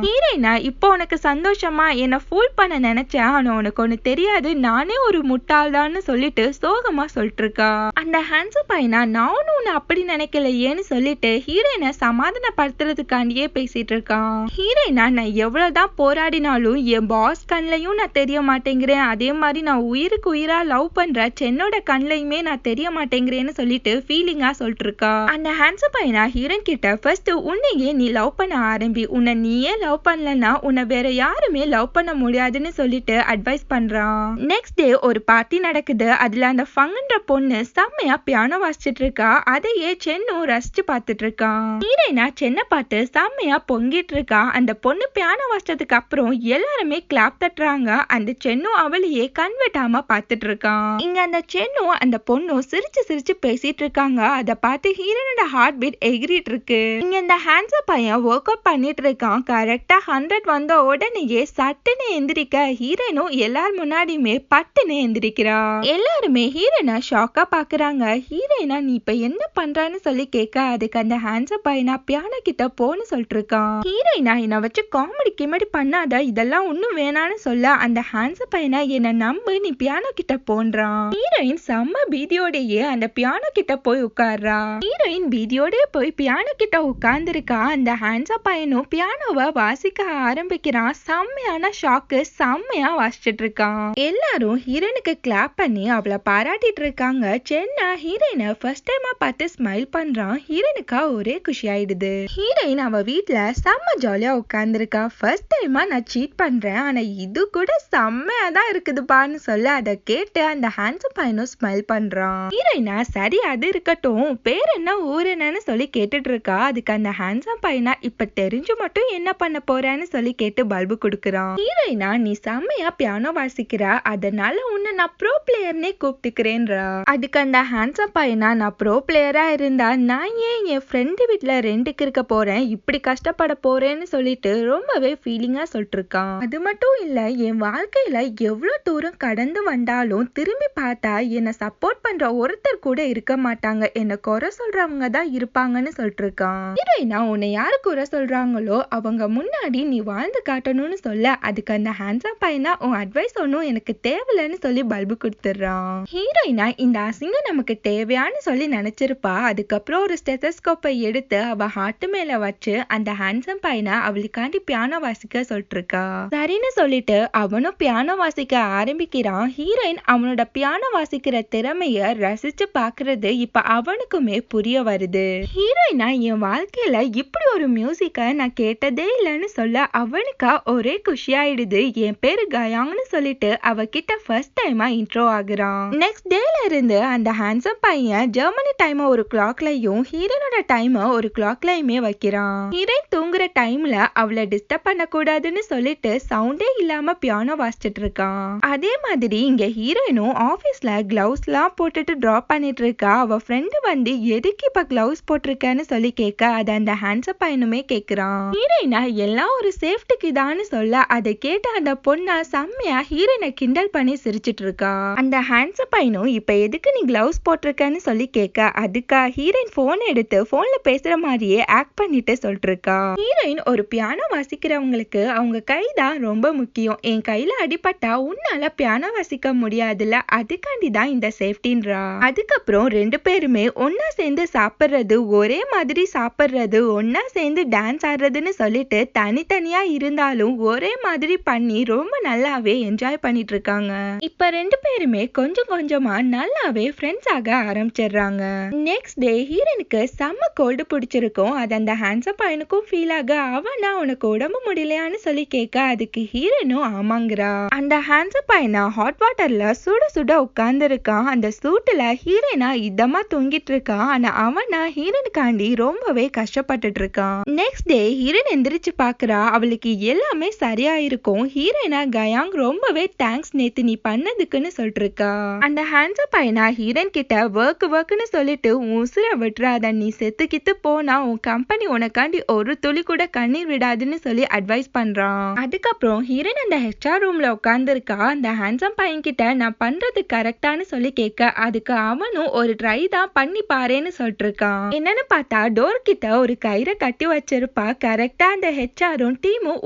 ஹீரோயினா இப்போ உனக்கு சந்தோஷமா, என்ன ஃபூல் பண்ண நினைச்சேன், ஆனா உனக்கு ஒண்ணு தெரியாது, நானே ஒரு முட்டாள் தான்னு சொல்லிட்டு சோகமா சொல்லிட்டு இருக்கா. அந்த ஹேண்ட்ஸம் பையனா நானும் உன்னை அப்படி நினைக்கலையேன்னு சொல்லிட்டு ஹீரோயினை சமாதானப்படுத்துறதுக்காண்டியே பேசிட்டு இருக்கான். ஹீரோயினா நான் எவ்வளவுதான் போராடினாலும் என் பாஸ் கண்லையும் நான் தெரிய மாட்டேங்கிறேன், அதே மாதிரி நான் உயிருக்கு உயிரா லவ் பண்ற சென்னோட கண்லையுமே நான் தெரிய மாட்டேங்கிறேன்னு சொல்லிட்டு ஃபீலிங்கா சொல்லிட்டு இருக்கா. அந்த ஹேண்ட்ஸம் பையனா ஹீரோயின் கிட்ட ஃபர்ஸ்ட் உன்னையே நீ லவ் பண்ண ஆரம்பி, உன்னை நீயே லவ் பண்ணலன்னா உன்னை வேற யாருமே லவ் பண்ண முடியாதுன்னு சொல்லிட்டு அட்வைஸ் பண்றான். நெக்ஸ்ட் டே ஒரு பார்ட்டி நடக்குது. அதுல அந்த ஃபங்குன்ற பொண்ணு செம்மையா பியானோ வாசிச்சுட்டு இருக்கா. அதையே சென்னும் ரசிச்சு பார்த்துட்டு இருக்கான். ஹீரோயினா சென்னை பார்த்து செம்மையா பொங்கிட்டு இருக்கா. அந்த பொண்ணு பியானோ வாசிச்சதுக்கு அப்புறம் எல்லாருமே கிளாப் தட்டுறாங்க. அந்த சென்னும் அவளையே கன்வெட்டாம பார்த்துட்டு இருக்கான். இங்க அந்த சென்னும் அந்த பொண்ணும் சிரிச்சு பேசிட்டு இருக்காங்க. அதை பார்த்து ஹீரோனோட ஹார்ட் பீட் எகிரிட்டு இருக்கு. இங்க இந்த ஹேண்ட்ஸம் பையன் ஒர்க் அவுட் பண்ணிட்டு இருக்கான். கரெக்டா 100 வந்த உடனேயே சட்டுன்னு எந்திரிக்க ஹீரோனும் எல்லார் முன்னாடியுமே பட்டுன்னு எந்திரிக்கிறா. எல்லாருமே ஹீரோனை ஷாக்கா பாக்குறாங்க. ஹீரோயினா நீ இப்ப என்ன பண்றான்னு சொல்லி கேட்க அதுக்கு அந்த ஹேண்ட்ஸம் பையனா பியானோ கிட்ட போன்னு சொல்லிட்டு இருக்கான். ஹீரோயினா என்னை வச்சு காமெடி கிமெடி பண்ணாத, இதெல்லாம் ஒன்னும் வேணான்னு சொல்ல அந்த ஹேண்ட்ஸம் பையனா என்ன நம்பு, நீ பியானோ கிட்ட போன்றான். ஹீரோயின் செம்ம பீதியோடயே அந்த பியானோ கிட்ட போய் உட்கார்றா. ஹீரோயின் பீதியோடய போய் பியானோ கிட்ட உட்கார்ந்துருக்கா. அந்த ஹேண்ட்ஸம் பையனும் பியானோவை வாசிக்க ஆரம்பிக்கிறான். செம்மையான ஷாக்கு, செம்மையா வாசிச்சுட்டு இருக்கான். எல்லாரும் ஹீரோயின் ஹீரோயினுக்கு கிளாப் பண்ணி அவளை பாராட்டிட்டு இருக்காங்க. சென்னா ஹீரோயினை ஃபர்ஸ்ட் டைமா பார்த்து ஸ்மைல் பண்றான். ஹீரோயினுக்கா ஒரே குஷி ஆயிடுது. ஹீரோயின் அவ வீட்டுல செம்ம ஜாலியா உட்கார்ந்துருக்கா. ஃபர்ஸ்ட் டைமா நான் சீட் பண்றேன், ஆனா இது கூட செம்மையா தான் இருக்குதுப்பான்னு சொல்ல அதை கேட்டு அந்த ஹேண்ட்ஸம் பையனும் ஸ்மைல் பண்றான். ஹீரோயினா சரி அது இருக்கட்டும், பேர் என்ன ஊர் என்னன்னு சொல்லி கேட்டுட்டு இருக்கா. அதுக்கு அந்த ஹேண்ட்ஸம் பையனா இப்ப தெரிஞ்சு மட்டும் என்ன பண்ண போறேன்னு சொல்லி கேட்டு பல்பு கொடுக்குறான். ஹீரோயினா நீ செம்மையா பியானோ வாசிக்கிற, அதனால உன்னை நான் ப்ரோ பிளேயர்னே கூப்பிட்டுக்கிறேன்றா. அதுக்கு அந்த ஹேண்ட்ஸம் பையனா நான் ப்ரோ பிளேயரா இருந்தா நான் ஏன் என் ஃப்ரெண்டு வீட்டுல ரெண்டுக்கு இருக்க போறேன், இப்படி கஷ்டப்பட போறேன்னு சொல்லிட்டு ரொம்பவே ஃபீலிங்கா சொல்லிட்டு இருக்கான். அது மட்டும் இல்ல, என் வாழ்க்கையில எவ்வளவு தூரம் கடந்து வந்தாலும் திரும்பி பார்த்தா என்னை சப்போர்ட் பண்ற ஒருத்தர் கூட இருக்க மாட்டாங்க, என்ன குறை சொல்றவங்க தான் இருப்பாங்கன்னு சொல்லிட்டு இருக்கான். ஹீரோயினா உன்னை யாரு குறை சொல்றாங்களோ அவங்க முன்னாடி நீ வாழ்ந்து காட்டணும்னு சொல்ல அதுக்கு அந்த ஹேண்ட்ஸம் பையனா உன் அட்வைஸ் ஒன்னும் எனக்கு தேவையில்லைன்னு சொல்லி பல்பு கொடுத்துடுறான். ஹீரோயினா இந்த அசிங்கம் நமக்கு தேவையான்னு சொல்லி நினைச்சிருப்பா. அதுக்கப்புறம் ஒரு ஸ்டெத்தஸ்கோப்பை எடுத்து அவ ஹார்ட் மேல வச்சு அந்த ஹேண்ட்ஸம் பையனை அவளுக்காண்டி பியானோ வாசிக்க சொல்லிட்டு இருக்கா. சரின்னு சொல்லிட்டு அவனும் பியானோ வாசிக்க ஆரம்பிக்கிறான். ஹீரோயின் அவனோட பியானோ வாசிக்கிற திறமைய ரசிச்சு பாக்குறது இப்ப அவனுக்குமே புரிய வருது. ஹீரோயினா என் வாழ்க்கையில இப்படி ஒரு மியூசிக்கை நான் கேட்டதே இல்லைன்னு சொல்ல அவனுக்கா ஒரே குஷியாயிடுது. என் பேரு கயாங்னு சொல்லிட்டு அவகிட்ட ஃபர்ஸ்ட் டைமா இன்ட்ரோ ஆகுறான். நெக்ஸ்ட் டேல இருந்து அந்த ஹேண்ட்ஸம் பையன் ஜெர்மனி டைம் ஒரு கிளாக்லயும் ஹீரோனோட டைம் ஒரு கிளாக்லயுமே வைக்கிறான். ஹீரோயின் தூங்குற டைம்ல அவளை டிஸ்டர்ப் பண்ண கூடாதுன்னு சொல்லிட்டு சவுண்டே இல்லாம பியானோ வாசிச்சுட்டு இருக்கான். அதே மாதிரி இங்க ஹீரோயினும் ஆபீஸ்ல கிளவுஸ் எல்லாம் போட்டுட்டு டிராப் பண்ணிட்டு இருக்கா. அவ ஃப்ரெண்டு வந்து எதுக்கு இப்ப கிளவுஸ் போட்டிருக்கேன்னு சொல்லி கேட்க அதை அந்த ஹேண்ட்ஸம் பையனுமே கேக்குறான். ஹீரோயினா எல்லாம் ஒரு சேஃப்டிக்கு தான்னு சொல்ல அதை கேட்டு அந்த பொண்ணா செம்மையா ஹீரோயினை கிண்டல் பண்ணி சிரிச்சிட்டு இருக்கா. அந்த ஹேண்ட்ஸம் பையனும் இப்ப எதுக்கு நீ கிளவுஸ் போட்டிருக்கன்னு சொல்லி கேட்க அதுக்கா ஹீரோயின் போன் எடுத்து போன்ல பேசுற மாதிரியே ஆக்ட் பண்ணிட்டு சொல்லிட்டு இருக்கா. ஹீரோயின் ஒரு பியானோ வாசிக்கிறவங்களுக்கு அவங்க கை தான் ரொம்ப முக்கியம், என் கையில அடிபட்டா உன்னால பியானோ வாசிக்க முடியாதுல, அதுக்காண்டி தான் இந்த சேஃப்டின்றா. அதுக்கப்புறம் ரெண்டு பேருமே ஒன்னா சேர்ந்து சாப்பிடுறது, ஒரே மாதிரி சாப்பிடுறது, ஒன்னா சேர்ந்து டான்ஸ் ஆடுறதுன்னு சொல்லிட்டு தனித்தனியா இருந்தாலும் ஒரே மாதிரி பண்ணி ரொம்ப நல்லாவே என்ஜாய் பண்ணிட்டு இருக்காங்க. இப்ப ரெண்டு பேருமே கொஞ்சம் கொஞ்சமா நல்லாவே ஃப்ரெண்ட்ஸ் ஆக ஆரம்பிச்சிடுறாங்க. நெக்ஸ்ட் டே ஹீரோனுக்கு செம்ம கோல்டு பிடிச்சிருக்கும். அது அந்த ஹேண்ட்ஸம் பையனுக்கும் ஃபீல் ஆக அவனா உனக்கு உடம்பு முடியலையான்னு சொல்லி கேட்க அதுக்கு ஹீரோனும் ஆமாங்கிறா. அந்த ஹேண்ட்ஸம் பையனா ஹாட் வாட்டர்ல சுட சுட உட்கார்ந்து இருக்கான். அந்த சூட்டுல ஹீரோனா இதமா தூங்கிட்டு இருக்கான். ஆனா அவனா ஹீரோனுக்காண்டி ரொம்பவே கஷ்டப்பட்டுட்டு இருக்கான். நெக்ஸ்ட் டே ஹீரோன் எந்திரிச்சு பாக்குறா. அவளுக்கு எல்லாமே சரியா இருக்கும். ஹீரோயினா கயாங் ரொம்பவே தேங்க்ஸ் நேத்து நீ பண்ணதுக்குன்னு சொல்லிட்டு இருக்கா. அந்த ஹேண்ட்ஸம் பையனா ஹீரோயின் கிட்ட ஒர்க்னு சொல்லிட்டு உசுர விட்டுறாத, நீ செத்து கித்து போனா உன் கம்பெனி உனக்காண்டி ஒரு துளி கூட கண்ணீர் விடாதுன்னு சொல்லி அட்வைஸ் பண்றான். அதுக்கப்புறம் ஹீரோயின் அந்த ஹெச்ஆர் ரூம்ல உட்கார்ந்து இருக்கா. அந்த ஹேண்ட்ஸம் பையன் கிட்ட நான் பண்றது கரெக்டான்னு சொல்லி கேட்க அதுக்கு அவனும் ஒரு ட்ரை தான் பண்ணி பாருன்னு சொல்லிட்டு இருக்கான். என்னன்னு பார்த்தா டோர் கிட்ட ஒரு கயிறை கட்டி வச்சிருப்பா. கரெக்டா அந்த ஹெச்ஆரும் டீமும்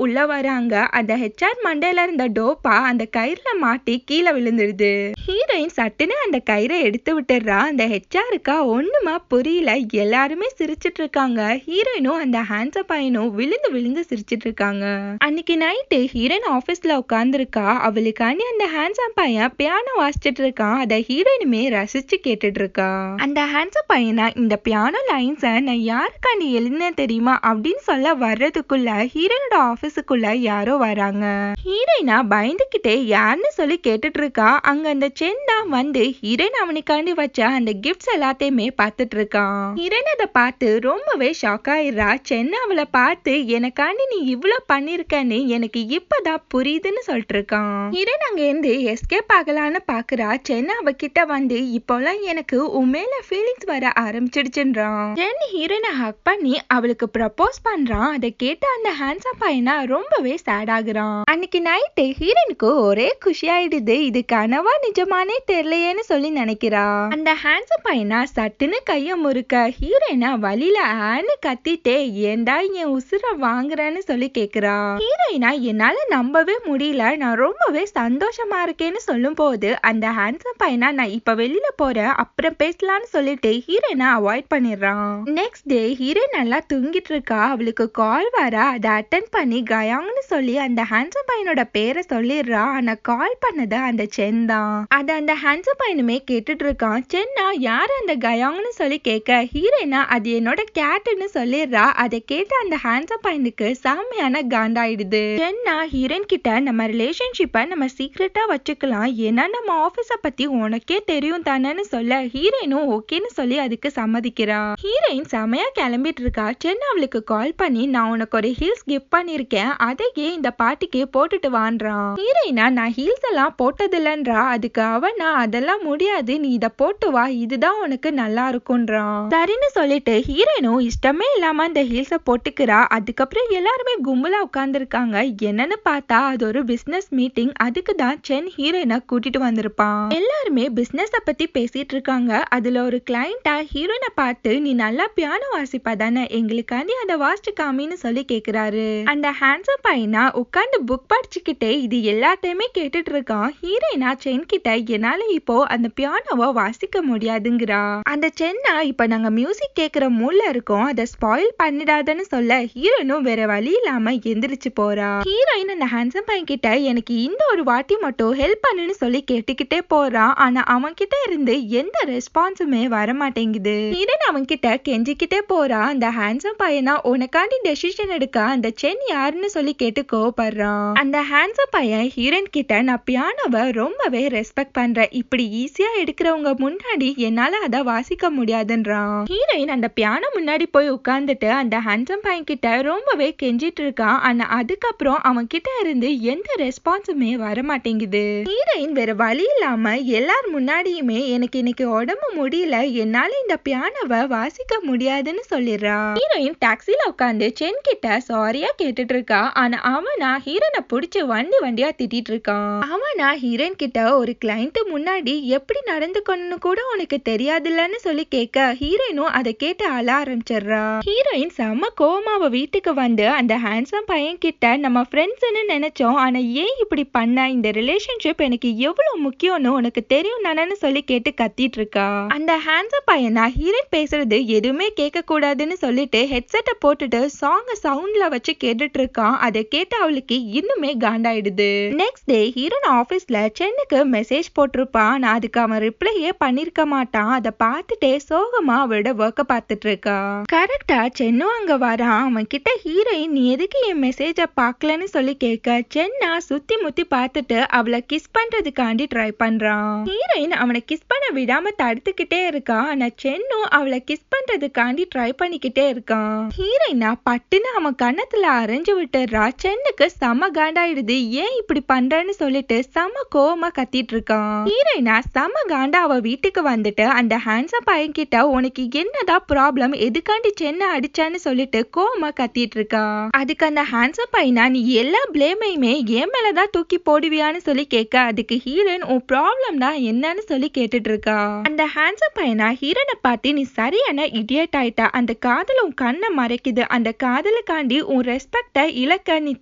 உள்ள வராங்க. அந்த ஹெச்ஆர் மண்டையில இருந்த டோப்பா அந்த கயிறுல மாட்டி கீழே விழுந்துடுது. ஹீரோயின் சட்டுன்னு அந்த கயிறை எடுத்து விட்டுறா. அந்த ஹெச்ஆருக்கா ஒண்ணுமா புரியல, எல்லாருமே சிரிச்சிட்டு இருக்காங்க. ஹீரோயினும் அந்த ஹேண்ட்ஸம் பையனும் விழுந்து விழுந்து சிரிச்சிட்டு இருக்காங்க. அன்னைக்கு நைட்டு ஹீரோயின் ஆபீஸ்ல உட்கார்ந்து இருக்கா. அவளுக்காண்டி அந்த ஹேண்ட்ஸம் பையன் பியானோ வாசிச்சிட்டு இருக்கான். அதை ஹீரோயினுமே ரசிச்சு கேட்டுட்டு இருக்கா. அந்த ஹேண்ட்ஸம் பையனா இந்த பியானோ லைன்ஸை நான் யாருக்காண்டி எழுதினேன் தெரியுமா அப்படின்னு சொல்ல வர்றதுக்குள்ள ஹீரோனோட ஆபீஸுக்குள்ள யாரோ வராங்க. ஹீரோயினா பயந்துகிட்டே யாருன்னு சொல்லி கேட்டுட்டு இருக்கா. அங்க அந்த சென்னா வந்து ஹீரோயின் அவனுக்காண்டி வச்ச அந்த கிஃப்ட்ஸ் எல்லாத்தையுமே பார்த்துட்டு இருக்கான். ஹீரோயின் அதை பார்த்து ரொம்பவே ஷாக் ஆயிடுறா. சென்னா அவளை பார்த்து எனக்காண்டி நீ இவ்வளவு பண்ணிருக்கன்னு எனக்கு இப்பதான் புரியுதுன்னு சொல்லிட்டு இருக்கான். ஹீரோயின் அங்க இருந்து எஸ்கேப் ஆகலான்னு பாக்குறா. சென்னா அவகிட்ட வந்து இப்போலாம் எனக்கு உண்மையில ஃபீலிங்ஸ் வர ஆரம்பிச்சிடுச்சுன்றான். சென் ஹீரோயினை ஹக் பண்ணி அவளுக்கு ப்ரப்போஸ் பண்றான். அதை கேட்டு அந்த ஹேண்ட்ஸம் பையனா ரொம்பவே சேட் ஆகுறான். அன்னைக்கு நைட்டு ஹீரோயினுக்கு ஒரே குஷி ஆயிடுது. இது கனவா நிஜமானே தெரியலையேன்னு சொல்லி நினைக்கிறா. அந்த ஹேண்ட்ஸம் பையனா சட்டுன்னு கைய முறுக்க ஹீரோயினா வழியில ஆன்னு கத்திட்டே ஏண்டா என் உசுர வாங்குறேன்னு சொல்லி கேக்குறா. ஹீரோயினா என்னால நம்பவே முடியல, நான் ரொம்பவே சந்தோஷமா இருக்கேன்னு சொல்லும் போது அந்த ஹேண்ட்ஸம் பையனா நான் இப்ப வெளியில போறேன் அப்புறம் பேசலாம்னு சொல்லிட்டு ஹீரோயினா அவாய்ட் பண்ணிடுறான். நெக்ஸ்ட் டே ஹீரோயின் நல்லா தூங்கிட்டு இருக்கா. அவளுக்கு கால் வர அதை அட்டென்ட் பண்ணி கயாங்னு சொல்லி அந்த ஹேண்ட்ஸம் பையனோட பேரை சொல்லிடுறா. ஆனா கால் பண்ணது அந்த சென் தான். அத அந்த ஹேண்ட்ஸம் பையனுமே கேட்டுட்டு இருக்கான். சென்னா யார் அந்த கயாங்னு சொல்லி கேட்க ஹீரோயினா அது என்னோட கேட்டுன்னு சொல்லிடுறா. அதை கேட்டு அந்த ஹேண்ட்ஸம் பையனுக்கு செம்மையான காண்டாயிடுது. சென்னா ஹீரோயின் கிட்ட நம்ம ரிலேஷன்ஷிப்பை நம்ம சீக்ரெட்டா வச்சுக்கலாம், ஏன்னா நம்ம ஆபீஸ பத்தி உனக்கே தெரியும் தானேன்னு சொல்ல ஹீரோயினும் ஓகேன்னு சொல்லி அதுக்கு சம்மதிக்கிறா. ஹீரோயின் செமையா கிளம்பிட்டு இருக்கா. சென்னா அவளுக்கு கால் பண்ணி நான் உனக்கு ஒரு ஹீல்ஸ் கிஃப்ட் பண்ணிருக்கேன், அதையே இந்த பாட்டிக்கு போட்டுட்டு வான்றான். ஹீரோயினா நான் ஹீல்ஸ் எல்லாம் போட்டதில்லன்றா. அதுக்கு அவனா அதெல்லாம் முடியாது, நீ இத போட்டு வா, இதுதான் உனக்கு நல்லா இருக்கும்ன்றான். சரின்னு சொல்லிட்டு ஹீரோயினும் இஷ்டமே இல்லாம அந்த ஹீல்ஸ போட்டுக்கிறா. அதுக்கப்புறம் எல்லாருமே கும்பலா உட்கார்ந்துருக்காங்க. என்னன்னு பார்த்தா அது ஒரு பிசினஸ் மீட்டிங். அதுக்கு தான் சென் ஹீரோயினை கூட்டிட்டு வந்திருப்பான். எல்லாருமே பிசினஸ் பத்தி பேசிட்டு இருக்காங்க. அதுல ஒரு கிளைண்டா ஹீரோயினை பார்த்து நீ நல்லா பியானோ வாசிப்பா தானே, எங்களுக்காண்டி அதை வாசிச்சு காமின்னு சொல்லி கேக்குறாரு. அந்த ஹேண்ட்ஸம் பையனா உட்கார்ந்து புக் படிச்சுக்கிட்டே இது எல்லாத்தையுமே கேட்டுட்டு இருக்கான். ஹீரோயினா சென் கிட்ட என்னால இப்போ அந்த பியானோவை வாசிக்க முடியாதுங்கிறா. அந்த சென்னா இப்ப நாங்க மியூசிக் கேக்குற மூட்ல இருக்கோம், அதை ஸ்பாயில் பண்ணிடாதன்னு சொல்ல ஹீரோயினும் வேற வழி இல்லாம எந்திரிச்சு போறா. ஹீரோயின் அந்த ஹேண்ட்ஸம் பையன் கிட்ட எனக்கு இந்த ஒரு வாட்டி மட்டும் ஹெல்ப் பண்ணுன்னு சொல்லி கேட்டுக்கிட்டே போறான். ஆனா அவன் கிட்ட இருந்து எந்த ரெஸ்பான்ஸுமே வர மாட்டேங்குது. ஹீரோயின் அவன் கிட்ட கெஞ்சிக்கிட்டே போறா. அந்த ஹேண்ட்ஸம் பையனா உனக்காண்டி டெசிஷன் எடுக்க அந்த சென் யாருன்னு சொல்லி கேட்டு கோவப்படுறான். அந்த ஹேண்ட்ஸம் பையன் ஹீரோயின் கிட்ட நான் பியானோவை ரொம்பவே ரெஸ்பெக்ட் பண்றேன், இப்படி ஈஸியா எடுக்கிறவங்க முன்னாடி என்னால அதை வாசிக்க முடியாதுன்றான். ஹீரோயின் அந்த பியானோ முன்னாடி போய் உட்கார்ந்துட்டு அந்த ஹேண்ட்ஸம் பையன் கிட்ட ரொம்பவே கெஞ்சிட்டு இருக்கான். ஆனா அதுக்கப்புறம் அவன் கிட்ட இருந்து எந்த ரெஸ்பான்ஸுமே வர மாட்டேங்குது. ஹீரோயின் வேற வழி இல்லாம எல்லார் முன்னாடியுமே எனக்கு இன்னைக்கு உடம்பு முடியல, என்னால இந்த பியானோவை வாசிக்க முடியாதுன்னு சொல்லிடுறா. ஹீரோயின் டாக்ஸில உட்காந்து சென் கிட்ட சாரியா கேட்டுட்டு இருக்கா. ஆனா அவனா ஹீரோனை புடிச்சு வண்டியா திட்டிட்டு இருக்கான். அவனா ஹீரோயின் கிட்ட ஒரு கிளைண்ட் முன்னாடி எப்படி நடந்துக்கணும்னு கூட உனக்கு தெரியாதுல்லன்னு சொல்லி கேட்க ஹீரோயினும் அதை கேட்டு அழ ஆரம்பிச்சிடுறா. ஹீரோயின் செம்ம கோவமா அவ வீட்டுக்கு வந்து அந்த ஹேண்ட்ஸம் பையன் கிட்ட நம்ம ஃப்ரெண்ட்ஸ்னு நினைச்சோம், ஆனா ஏன் இப்படி பண்ண, இந்த ரிலேஷன்ஷிப் எனக்கு எவ்வளவு முக்கியம்னு உனக்கு தெரியும் தானேன்னு சொல்லி கேட்டு கத்திட்டு இருக்கா. அந்த ஹேண்ட்ஸம் பையனா ஹீரோயின் பேசுறது எதுவுமே கேட்க கூடாதுன்னு சொல்லிட்டு ஹெட்செட்டை போட்டுட்டு சாங் சவுண்ட்ல வச்சு கேட்டுட்டு இருக்கான். அதை கேட்டு அவளுக்கு இன்னுமே காண்டாயிடுது. நெக்ஸ்ட் டே ஹீரோயின் ஆபீஸ்ல சென்னுக்கு மெசேஜ் போட்டிருப்பான். நான் அதுக்கு அவன் ரிப்ளையே பண்ணிருக்க மாட்டான். அதை பார்த்துட்டே சோகமா அவளோட ஒர்க்க பார்த்துட்டு இருக்கா. கரெக்டா சென்னும் அங்க வரான். அவன் கிட்ட ஹீரோயின் நீ எதுக்கு என் மெசேஜ பார்க்கலன்னு சொல்லி கேட்க சென்னா சுத்தி முத்தி பார்த்துட்டு அவளை கிஸ் பண்றதுக்காண்டி ட்ரை பண்றான். ஹீரோயின் அவனை கிஸ் பண்ண விடாம தடுத்துக்கிட்டே இருக்கான். ஆனா சென்னும் அவளை கிஸ் பண்றதுக்காண்டி ட்ரை பண்ணிக்கிட்டே இருக்கான். ஹீரோயினா பட்டுன்னு அவன் கண்ணத்துல அரைஞ்சு விட்டுறா. சென்னுக்கு செம காண்டாயிடுது. ஏன் இப்படி பண்றன்னு சொல்லிட்டு செம கோவமா கத்திட்டு இருக்கான். ஹீரோயினா செம காண்டா அவ வீட்டுக்கு வந்துட்டு அந்த ஹேண்ட்ஸம் பையன் கிட்ட உனக்கு என்னதான் ப்ராப்ளம், எதுக்காண்டி சென்னை அடிச்சான்னு சொல்லிட்டு கோவமா கத்திட்டு இருக்கா. அதுக்கு அந்த ஹேண்ட்ஸம் பையனா நீ எல்லா பிளேமையுமே என் மேலதான் தூக்கி போடுவியான்னு சொல்லி கேட்க அதுக்கு ஹீரோயின் உன் ப்ராப்ளம் தான் என்னன்னு சொல்லி கேட்டுட்டு இருக்கா. அந்த ஹேண்ட்ஸம் பையனா ஹீரோனை பார்த்து நீ சரியான இடியட் ஆயிட்டா, அந்த காதல் உன் கண்ணை மறைக்குது, அந்த காதலுக்காண்டி உன் ரெஸ்பெக்ட இழக்க நீ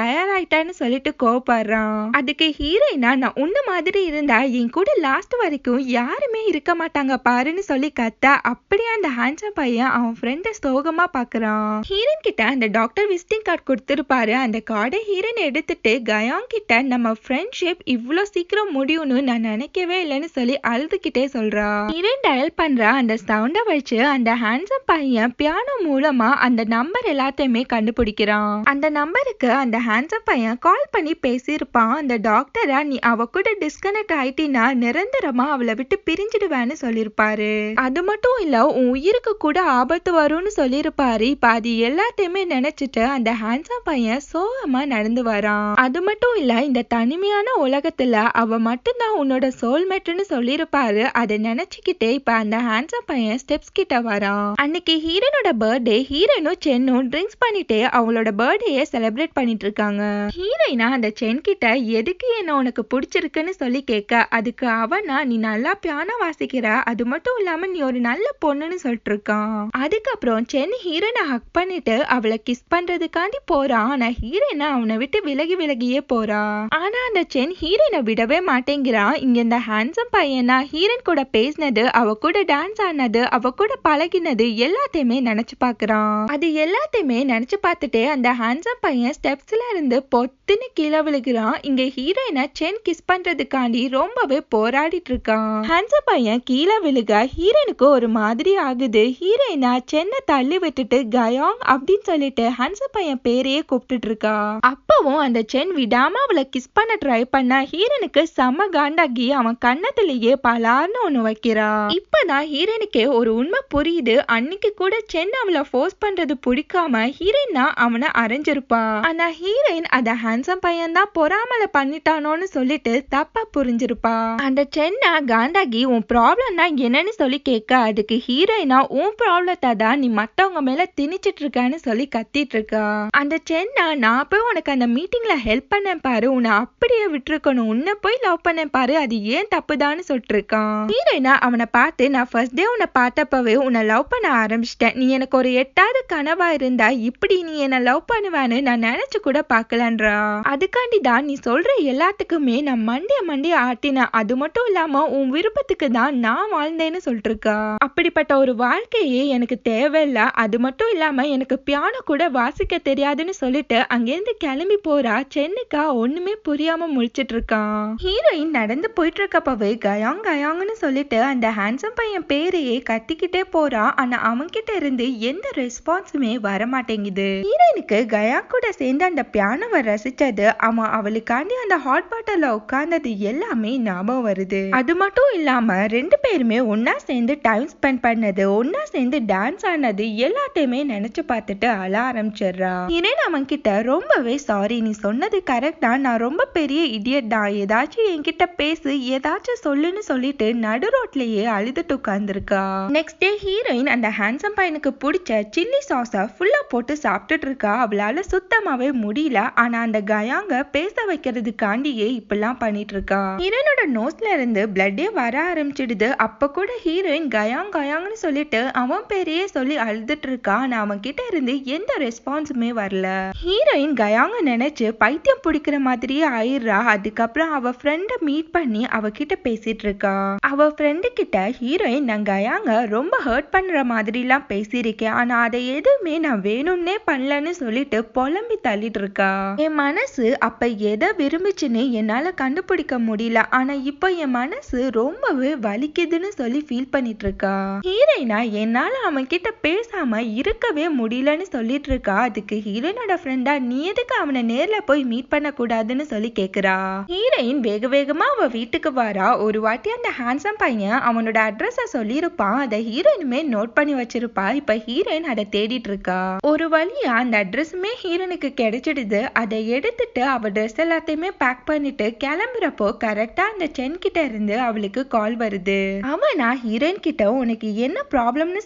தயாராயிட்டான்னு சொல்லிட்டு கோவப்படுறான். அதுக்கு ஹீரோயினா நான் உன்ன மாதிரி இருந்தா என் கூட லாஸ்ட் வரைக்கும் யாருமே இருக்க மாட்டாங்க பாருன்னு சொல்லி கத்த அப்படியே அந்த ஹேண்ட்ஸம் பையன் அவன் ஃப்ரெண்ட சோகமா பாக்குறான். ஹீரோயின் கிட்ட அந்த டாக்டர் விசிட்டிங் கார்டு கொடுத்திருப்பாரு. அந்த கார்டை ஹீரோயின் எடுத்துட்டு கயாங் கிட்ட நம்ம ஃப்ரெண்ட்ஷிப் இவ்வளோ சீக்கிரம் முடியும்னு நான் நினைக்கவே இல்லைன்னு சொல்லி அழுதுகிட்டே சொல்றா. ஹீரோயின் டயல் பண்றா. அந்த சவுண்ட வச்சு அந்த ஹேண்ட்ஸம் பையன் பியானோ மூலமா அந்த நம்பர் எல்லாத்தையுமே கண்டுபிடிக்கிறான். அந்த நம்பருக்கு அந்த ஹேண்ட்ஸம் பையன் கால் பண்ணி பேசியிருப்பான். அந்த டாக்டரா நீ அவ கூட டிஸ்கனெக்ட் ஆயிட்டினா நிரந்தரமா அவளை விட்டு பிரிஞ்சிடுவேன்னு சொல்லியிருப்பாரு. அது மட்டும் இல்ல உன் உயிருக்கு கூட ஆபத்து வரும்னு சொல்லியிருப்பாரு. இப்ப அது எல்லாத்தையுமே நினைச்சிட்டு அந்த ஹேண்ட்ஸம் பையன் சோகமா நடந்து வரான். அது மட்டும் இல்ல இந்த தனிமையான உலகத்துல அவ மட்டும்தான் உன்னோட சோல்மேட்னு சொல்லியிருப்பாரு. அதை நினைச்சுக்கிட்டே இப்ப அந்த ஹேண்ட்ஸம் பையன் ஸ்டெப்ஸ் கிட்ட வரான். அன்னைக்கு ஹீரோனோட பர்த்டே. ஹீரோனும் சென்னும் ட்ரிங்க்ஸ் பண்ணிட்டே அவங்களோட பர்த்டேயை செலிப்ரேட் பண்ணிட்டு இருக்காங்க. ஹீரோயினா அந்த சென் கிட்ட எதுக்கு என்ன உனக்கு பிடிச்சிருக்குன்னு சொல்லி கேட்க அதுக்கு அவனா நீ நல்லா பியானோ வாசிக்கிற, அது மட்டும் இல்லாம நீ ஒரு நல்ல பொண்ணுன்னு சொல்லிட்டு இருக்கான். அதுக்கப்புறம் சென் ஹீரோனை ஹக் பண்ணிட்டு அவளை கிஸ் பண்றதுக்காண்டி போறான். ஆனா ஹீரோயினா அவனை விட்டு விலகியே போறா. ஆனா அந்த சென் ஹீரோயினை விடவே மாட்டேங்கிறான். இங்க இந்த ஹேண்ட்ஸம் பையனா ஹீரோயின் கூட பேசினது, அவ கூட டான்ஸ் ஆனது, அவ கூட பழகினது எல்லாத்தையுமே நினைச்சு பாக்குறான். அது எல்லாத்தையுமே நினைச்சு பார்த்துட்டே அந்த ஹேண்ட்ஸம் பையன் ஸ்டெப்ஸ்ல இருந்து பொத்துன்னு கீழே விழுகிறான். இங்க ஹீரோயினை சென் கிஸ் பண்ற காப்பாத்துறதுக்காண்டி ரொம்பவே போராடிட்டு இருக்கான். ஹான்சம் பையன் கீழே விழுக ஹீரோயினுக்கு ஒரு மாதிரி ஆகுது. ஹீரோயினா சென்னை தள்ளி விட்டுட்டு கயாங் அப்படின்னு சொல்லிட்டு ஹான்சம் பையன் பேரையே கூப்பிட்டுட்டு இருக்கா. அப்பவும் அந்த சென் விடாம அவளை கிஸ் பண்ண ட்ரை பண்ண ஹீரோனுக்கு செம்ம காண்டாகி அவன் கண்ணத்திலேயே பலார்னு ஒண்ணு வைக்கிறா. இப்பதான் ஹீரோனுக்கே ஒரு உண்மை புரியுது. அன்னைக்கு கூட சென் அவளை ஃபோர்ஸ் பண்றது பிடிக்காம ஹீரோயின் தான் அவனை அரைஞ்சிருப்பா. ஆனா ஹீரோயின் அத ஹான்சம் பையன் தான் பொறாமல பண்ணிட்டானோன்னு சொல்லிட்டு தப்பா புரிஞ்சிருப்பா. அந்த சென்னா காண்டாகி உன் ப்ராப்ளம் தான் என்னன்னு சொல்லி கேட்க அதுக்கு ஹீரோயினா உன் ப்ராப்ளத்தை தான் நீ மத்தவங்க மேல திணிச்சிட்டு இருக்கான்னு சொல்லி கத்திட்டு இருக்கா. அந்த சென்னா நான் போய் உனக்கு அந்த மீட்டிங்ல ஹெல்ப் பண்ணேன் பாரு, உன்னை அப்படியே விட்டுருக்கணும், உன்னை போய் லவ் பண்ணேன் பாரு, அது ஏன் தப்புதான்னு சொல்லிட்டு இருக்கான். ஹீரோயினா அவனை பார்த்து நான் ஃபர்ஸ்ட் டே உன்னை பார்த்தப்பவே உன்னை லவ் பண்ண ஆரம்பிச்சிட்டேன். நீ எனக்கு ஒரு 8வது கனவா இருந்தா இப்படி நீ என்ன லவ் பண்ணுவேன்னு நான் நினைச்சு கூட பார்க்கலன்றா. அதுக்காண்டி தான் நீ சொல்ற எல்லாத்துக்குமே நான் மண்டிய ஆட்டினேன். அது மட்டும் இல்லாம உன் விருப்பத்துக்கு தான் நான் வாழ்ந்தேன்னு சொல்லிட்டு இருக்கா. அப்படிப்பட்ட ஒரு வாழ்க்கையே எனக்கு தேவையில்ல. அது மட்டும் இல்லாம எனக்கு பியானோ கூட வாசிக்க தெரியாதுன்னு சொல்லிட்டு அங்கேருந்து கிளம்பி போறா. சென்னிக்கா ஒண்ணுமே புரியாம முழிச்சிட்டு இருக்கான். ஹீரோயின் நடந்து போயிட்டு இருக்கப்பவே கயாங் கயாங்னு சொல்லிட்டு அந்த ஹான்சம் பையன் பேரையே கத்திக்கிட்டே போறா. ஆனா அவன்கிட்ட இருந்து எந்த ரெஸ்பான்ஸுமே வர மாட்டேங்குது. ஹீரோயினுக்கு கயாங் கூட சேர்ந்து அந்த பியானோவை ரசிச்சது, அவன் அவளுக்காண்டி அந்த ஹாட் பாட்டர்ல உட்கார்ந்தது எல்லாமே ஞாபகம் வருது. அது மட்டும் இல்லாம 2 பேருமே ஒன்னா சேர்ந்து டைம் ஸ்பெண்ட் பண்ணது, ஒன்னா சேர்ந்து டான்ஸ் ஆனது எல்லாத்தையுமே நினைச்சு பார்த்துட்டு அழ ஆரம்பிச்சிடுறா. ஹீரோயின் அவன் கிட்ட ரொம்பவே சாரி, நீ சொன்னது கரெக்ட் தான், நான் ரொம்ப பெரிய இடியட் தான், ஏதாச்சும் என்கிட்ட பேசு, ஏதாச்சும் சொல்லுன்னு சொல்லிட்டு நடு ரோட்லயே அழுதுட்டு உட்கார்ந்துருக்கா. நெக்ஸ்ட் டே ஹீரோயின் அந்த ஹான்சம் பையனுக்கு பிடிச்ச சில்லி சாஸை ஃபுல்லா போட்டு சாப்பிட்டுட்டு இருக்கா. அவளால சுத்தமாவே முடியல. ஆனா அந்த கயாங்க பேச வைக்கிறதுக்காண்டியே இப்பெல்லாம் பண்ணிட்டு இருக்கா. ஹீரோயினோட நோஸ்ல இருந்து பிளட்டே வர ஆரம்பிச்சிடுது. அப்ப கூட ஹீரோயின் கயாங் கயாங்னு சொல்லிட்டு அவன் பேரையே சொல்லி அழுதுட்டு இருக்கா. ஆனா அவன் கிட்ட இருந்து எந்த ரெஸ்பான்ஸுமே வரல. ஹீரோயின் கயாங்க நினைச்சு பைத்தியம் பிடிக்கிற மாதிரியே ஆயிடுறா. அதுக்கப்புறம் அவ ஃப்ரெண்ட மீட் பண்ணி அவகிட்ட பேசிட்டு இருக்கா. அவ ஃப்ரெண்டு கிட்ட ஹீரோயின் நான் கயாங்க ரொம்ப ஹர்ட் பண்ற மாதிரி எல்லாம் பேசியிருக்கேன், ஆனா அதை எதுவுமே நான் வேணும்னே பண்ணலன்னு சொல்லிட்டு புலம்பி தள்ளிட்டு இருக்கா. என் மனசு அப்ப எதை விரும்பிச்சுன்னு என்னால கண்டுபிடிக்க முடியல, ஆனா இப்ப என் மனசு ரொம்பவே வலிக்குதுன்னு சொல்லி ஃபீல் பண்ணிட்டு இருக்கா. ஹீரோயினா என்னால அவன் கிட்ட பேசாம இருக்கவே முடியலன்னு சொல்லிட்டு இருக்கா. அதுக்கு ஹீரோயினோட ஃப்ரெண்டா நீ எதுக்கு அவனை நேர்ல போய் மீட் பண்ண கூடாதுன்னு சொல்லி கேக்குறா. ஹீரோயின் வேக வேகமா அவ வீட்டுக்கு வரா. ஒரு வாட்டி அந்த ஹான்சம் பையன் அவனோட அட்ரஸ சொல்லியிருப்பான். அதை ஹீரோயினுமே நோட் பண்ணி வச்சிருப்பா. இப்ப ஹீரோயின் அதை தேடிட்டு இருக்கா. ஒரு வழியா அந்த அட்ரஸுமே ஹீரோனுக்கு கிடைச்சிடுது. அதை எடுத்துட்டு அவ ட்ரெஸ் எல்லாத்தையுமே பேக் பண்ணிட்டு கிளம்புறப்போ கரெக்டா அந்த சென் கிட்ட இருந்து அவளுக்கு கால் வருது. அவனா ஹீரோயின் கிட்ட உனக்கு என்ன ப்ராப்ளம்னு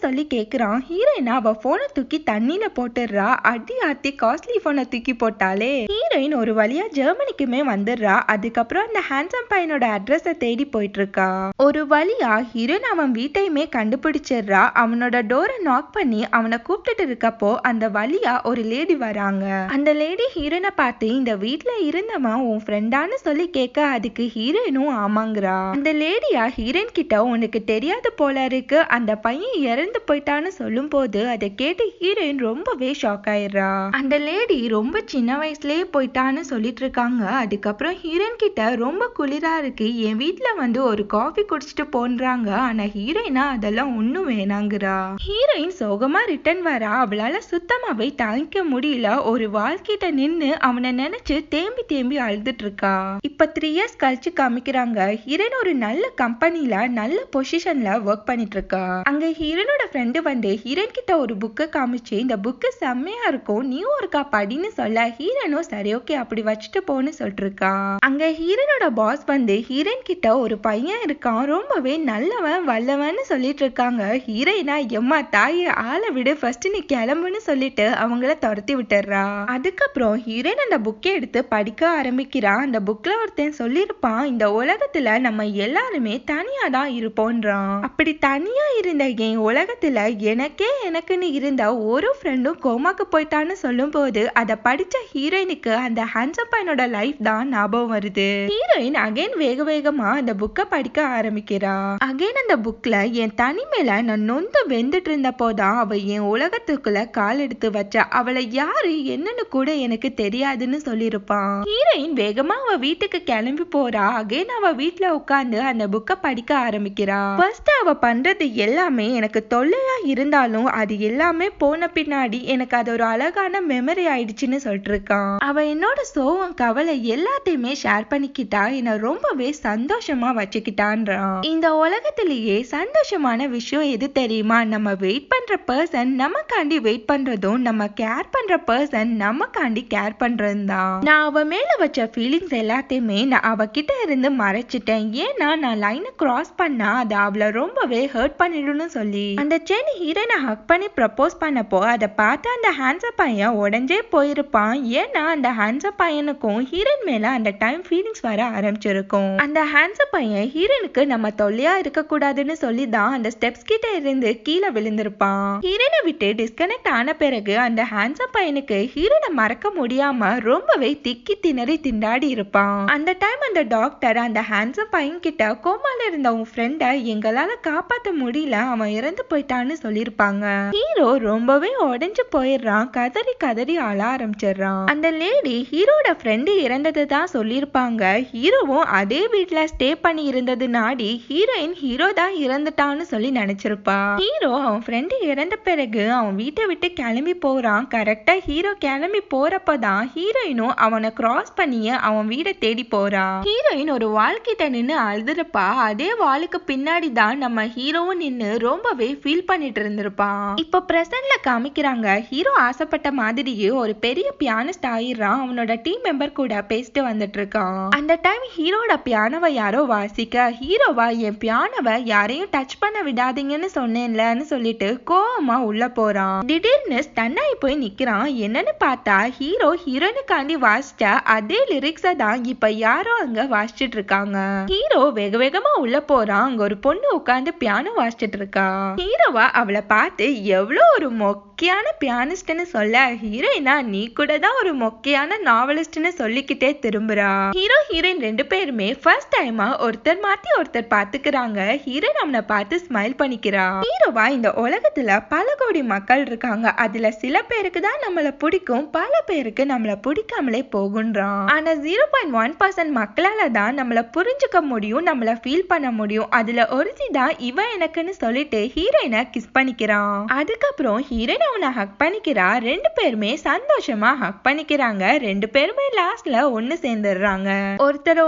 சொல்லி கேக்குறான். ஹீரோயினா அவ போனை தூக்கி தண்ணியில போட்டுடுறா. அடி ஆத்தி காஸ்ட்லி போனை தூக்கி போட்டாலே. ஹீரோயின் ஒரு வழியா ஜெர்மனிக்குமே வந்துடுறா. அதுக்கப்புறம் அந்த ஹான்சம் பையனோட அட்ரஸ தேடி போயிட்டு இருக்கா. ஒரு வழியா ஹீரோயின் அவன் வீட்டையுமே கண்டுபிடிச்சிடுறா. அவனோட டோரை நாக் பண்ணி அவனை கூப்பிட்டுட்டு இருக்கப்போ அந்த வழியா ஒரு லேடி வராங்க. அந்த லேடி ஹீரோனை பார்த்து இந்த வீட்ல இருந்தவன் உன் ஃப்ரெண்டான்னு சொல்லி கேட்க அதுக்கு ஹீரோயினும் ஆமாங்கிறா. அந்த லேடியா ஹீரோயின் கிட்ட உனக்கு தெரியாது போல இருக்கு, அந்த பையன் இறந்து போயிட்டான்னு சொல்லும் போது அதை கேட்டு ஹீரோயின் ரொம்பவே ஷாக் ஆயிடுறா. அந்த லேடி ரொம்ப சின்ன வயசுலயே போயிட்டான்னு சொல்லிட்டு இருக்காங்க. அதுக்கப்புறம் ஹீரோயின் கிட்ட ரொம்ப குளிரா இருக்கு, என் வீட்ல வந்து ஒரு காஃபி குடிச்சிட்டு போன்றாங்க. ஆனா ஹீரோயினா அதெல்லாம் ஒண்ணும் வேணாங்கிறா. ஹீரோயின் சோகமா ரிட்டர்ன் வரா. அவளால சுத்தமாவே தாங்கிக்க முடியல. ஒரு வாழ்க்கிட்ட நின்னு அவனை நினைச்சு தேம்பி தேம்பி அழுதுட்டு இருக்கா. இப்ப 3 இயர்ஸ் கழிச்சு காமிக்கிறாங்க. ஹீரோயின் ஒரு நல்ல கம்பெனில நல்ல பொசிஷன்ல ஒர்க் பண்ணிட்டு இருக்கா. அங்க ஹீரோனோட ஃப்ரெண்டு வந்து ஹீரோயின் கிட்ட ஒரு புக்கை காமிச்சு இந்த புக்கு செம்மையா இருக்கும், நீயும் ஒருக்கா படின்னு சொல்ல ஹீரோனும் சரி ஓகே அப்படி வச்சுட்டு போன்னு சொல்லிட்டு இருக்கா. அங்க ஹீரோனோட பாஸ் வந்து ஹீரோயின் கிட்ட ஒரு பையன் இருக்கான், ரொம்பவே நல்லவன் வல்லவன்னு சொல்லிட்டு இருக்காங்க. ஹீரோயினா எம்மா தாயே ஆளை விடு, ஃபர்ஸ்ட் நீ கிளம்புன்னு சொல்லிட்டு அவங்கள துரத்தி விட்டுறா. அதுக்கப்புறம் ஹீரோயின் அந்த புக்கை எடுத்து படிக்க ஆரம்பிக்கிறா. அந்த புக்ல ஒருத்தன் சொல்லியிருப்பான், இந்த உலகத்துல நம்ம எல்லாருமே தனியா தான் இருப்போன்றான். அப்படி தனியா இருந்த என் உலகத்துல எனக்குன்னு இருந்த ஒரு ஃப்ரெண்டும் கோமாக்கு போயிட்டான்னு சொல்லும் போது அதை படிச்ச ஹீரோயினுக்கு அந்த ஹான்சம் பையனோட லைஃப் தான் ஞாபகம் வருது. ஹீரோயின் அகைன் வேக வேகமா அந்த புக்கை படிக்க ஆரம்பிக்கிறா. அகைன் அந்த புக்ல என் தனிமையில நான் நொந்து வெந்துட்டு இருந்த போதான் அவ என் உலகத்துக்குள்ள கால் எடுத்து வச்சா, அவளை யாரு என்னன்னு கூட எனக்கு தெரியாதுன்னு சொல்லியிருப்பான். ஹீரோயின் வேகமா அவ வீட்டுக்கு கிளம்பி கிளம்பி போறா. அகைன் அவ வீட்டுல உட்காந்து அந்த புக்கை படிக்க ஆரம்பிக்கிறா. ஃபர்ஸ்ட் அவ பண்றது எல்லாமே எனக்கு தொல்லையா இருந்தாலும் அது எல்லாமே போன பின்னாடி எனக்கு அது ஒரு அழகான மெமரி ஆயிடுச்சுன்னு சொல்லிட்டு இருக்கான். அவ என்னோட சோகம் கவலை எல்லாத்தையுமே ஷேர் பண்ணிக்கிட்டா, என்ன ரொம்பவே சந்தோஷமா வச்சுக்கிட்டான்றான். இந்த உலகத்திலேயே சந்தோஷமான விஷயம் எது தெரியுமா? நம்ம வெயிட் பண்ற பர்சன் நமக்காண்டி வெயிட் பண்றதும், நம்ம கேர் பண்ற பர்சன் நமக்காண்டி கேர் பண்றதும் தான். நான் அவ மேல வச்ச ஃபீலிங்ஸ் எல்லாத்தையுமே நான் அவகிட்ட இருந்து மறைச்சிட்டேன். ஏன்னா நான் லைனை கிராஸ் பண்ணா அது அவளை ரொம்பவே ஹர்ட் பண்ணிடும்னு சொல்லி அந்த சென் ஹீரோனை ஹக் பண்ணி ப்ரப்போஸ் பண்ணப்போ அதை பார்த்து அந்த ஹேண்ட்ஸம் பையன் உடஞ்சே போயிருப்பான். ஏன்னா அந்த ஹேண்ட்ஸம் பையனுக்கும் ஹீரோயின் மேல அந்த டைம் ஃபீலிங்ஸ் வர ஆரம்பிச்சிருக்கும். அந்த ஹேண்ட்ஸம் பையன் ஹீரோனுக்கு நம்ம தொல்லையா இருக்க கூடாதுன்னு சொல்லி தான் அந்த ஸ்டெப்ஸ் கிட்ட இருந்து கீழே விழுந்திருப்பான். ஹீரோனை விட்டு டிஸ்கனெக்ட் ஆன பிறகு அந்த ஹேண்ட்ஸம் பையனுக்கு ஹீரோனை மறக்க முடியாம ரொம்பவே திக்கி திணறி திண்டாடி இருப்பான். அந்த டைம் அந்த டாக்டர் அந்த ஹேண்ட்ஸம் பையன் கிட்ட கோமால இருந்த உன் ஃப்ரெண்ட எங்களால காப்பாத்த முடியல, அவன் இறந்து போயிட்டான்னு சொல்லிருப்பாங்க. ஹீரோ ரொம்பவே உடைஞ்சு போயிடுறான். கதறி கதறி அழ ஆரம்பிச்சிடுறான். அந்த லேடி ஹீரோட ஃப்ரெண்டு இறந்தது தான் சொல்லியிருப்பாங்க. ஹீரோவும் அதே வீட்டுல ஸ்டே பண்ணி இருந்தது நாடி ஹீரோயின் ஹீரோ தான் இறந்துட்டான்னு சொல்லி நினைச்சிருப்பா. ஹீரோ அவன் ஃப்ரெண்டு இறந்த பிறகு அவன் வீட்டை விட்டு கிளம்பி போறான். கரெக்டா ஹீரோ கிளம்பி போறப்பதான் ஹீரோயினும் அவனை கிராஸ் பண்ணியே அவன் வீடை தேடி போறா. ஹீரோயின் ஒரு வால் கிட்ட நின்னு அழுதுருப்பா. அதே வாளுக்கு பின்னாடி தான் நம்ம ஹீரோவும் நின்னு ரொம்பவே ஃபீல் பண்ணிட்டு இருந்திருப்பான். இப்ப பிரசன்ட்ல காமிக்கிறாங்க ஹீரோ ஆசைப்பட்ட மாதிரியே ஒரு பெரிய பியானிஸ்ட் ஆயிடுறான். அவனோட டீம் மெம்பர் கூட பேசிட்டு வந்துட்டு இருக்கான். அந்த டைம் ஹீரோட பியானோவை யாரோ வாசிக்க, ஹீரோவா என் பியானோவை யாரையும் டச் பண்ண விடாதீங்கன்னு சொன்னேன்லன்னு சொல்லிட்டு கோவமா உள்ள போறான். திடீர்னு ஸ்டன்னாயி போய் நிக்கிறான். என்னன்னு பார்த்தா ஹீரோ ஹீரோனுக்காண்டி வாசிச்ச அதே லிரிக்ஸை தான் இப்ப யாரோ அங்க வாசிச்சுட்டு இருக்காங்க. ஹீரோ வேக வேகமா உள்ள போறான். அங்க ஒரு பொண்ணு உட்கார்ந்து பியானோ வாசிச்சுட்டு இருக்கா. ஹீரோவா அவளை பார்த்து எவ்வளோ ஒரு மொக்கையான பியானிஸ்ட்னு சொல்ல, ஹீரோயினா நீ கூட தான் ஒரு மொக்கையான நாவலிஸ்ட்னு சொல்லிக்கிட்டே திரும்புறா. ஹீரோ ஹீரோயின் ரெண்டு பேருமே ஃபர்ஸ்ட் டைமா ஒருத்தர் மாத்தி ஒருத்தர் பாத்துக்கிறாங்க. ஹீரோயின் அவனை பார்த்து ஸ்மைல் பண்ணிக்கிறா. ஹீரோவா இந்த உலகத்துல பல கோடி மக்கள் இருக்காங்க. அதுல சில பேருக்கு தான் நம்மள பிடிக்கும், பல பேருக்கு நம்மள பிடிக்காமலே போகுன்றான். ஆனா 0.1% மக்களால தான் நம்மள புரிஞ்சுக்க முடியும், நம்மள ஃபீல் பண்ண முடியும். அதுல ஒருத்தி தான் இவன் எனக்குன்னு சொல்லிட்டு ஹீரோயினை கிஸ் பண்ணிக்கிறான். அதுக்கப்புறம் ஹீரோயின் அவனை ஹக் பண்ணிக்கிறா. ரெண்டு பேருமே சந்தோஷமா ஹக் பண்ணிக்கிறாங்க. ரெண்டு பேருமே லாஸ்ட்ல ஒண்ணு சேர்ந்துடுறாங்க. ஒருத்தர்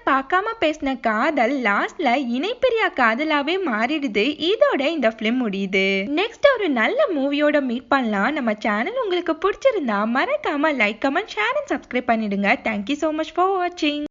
பார்க்காம பேசின காதல் லாஸ்ட்ல இணைப்பிரியா காதலாவே மாறிடுது. இதோட இந்த பிலிம் முடியுது. நெக்ஸ்ட் ஒரு நல்ல மூவியோட மீட் பண்ணலாம். நம்ம சேனல் உங்களுக்கு பிடிச்சிருந்தா மறக்காம like, comment, share and subscribe பண்ணிடுங்க. Thank you so much for watching.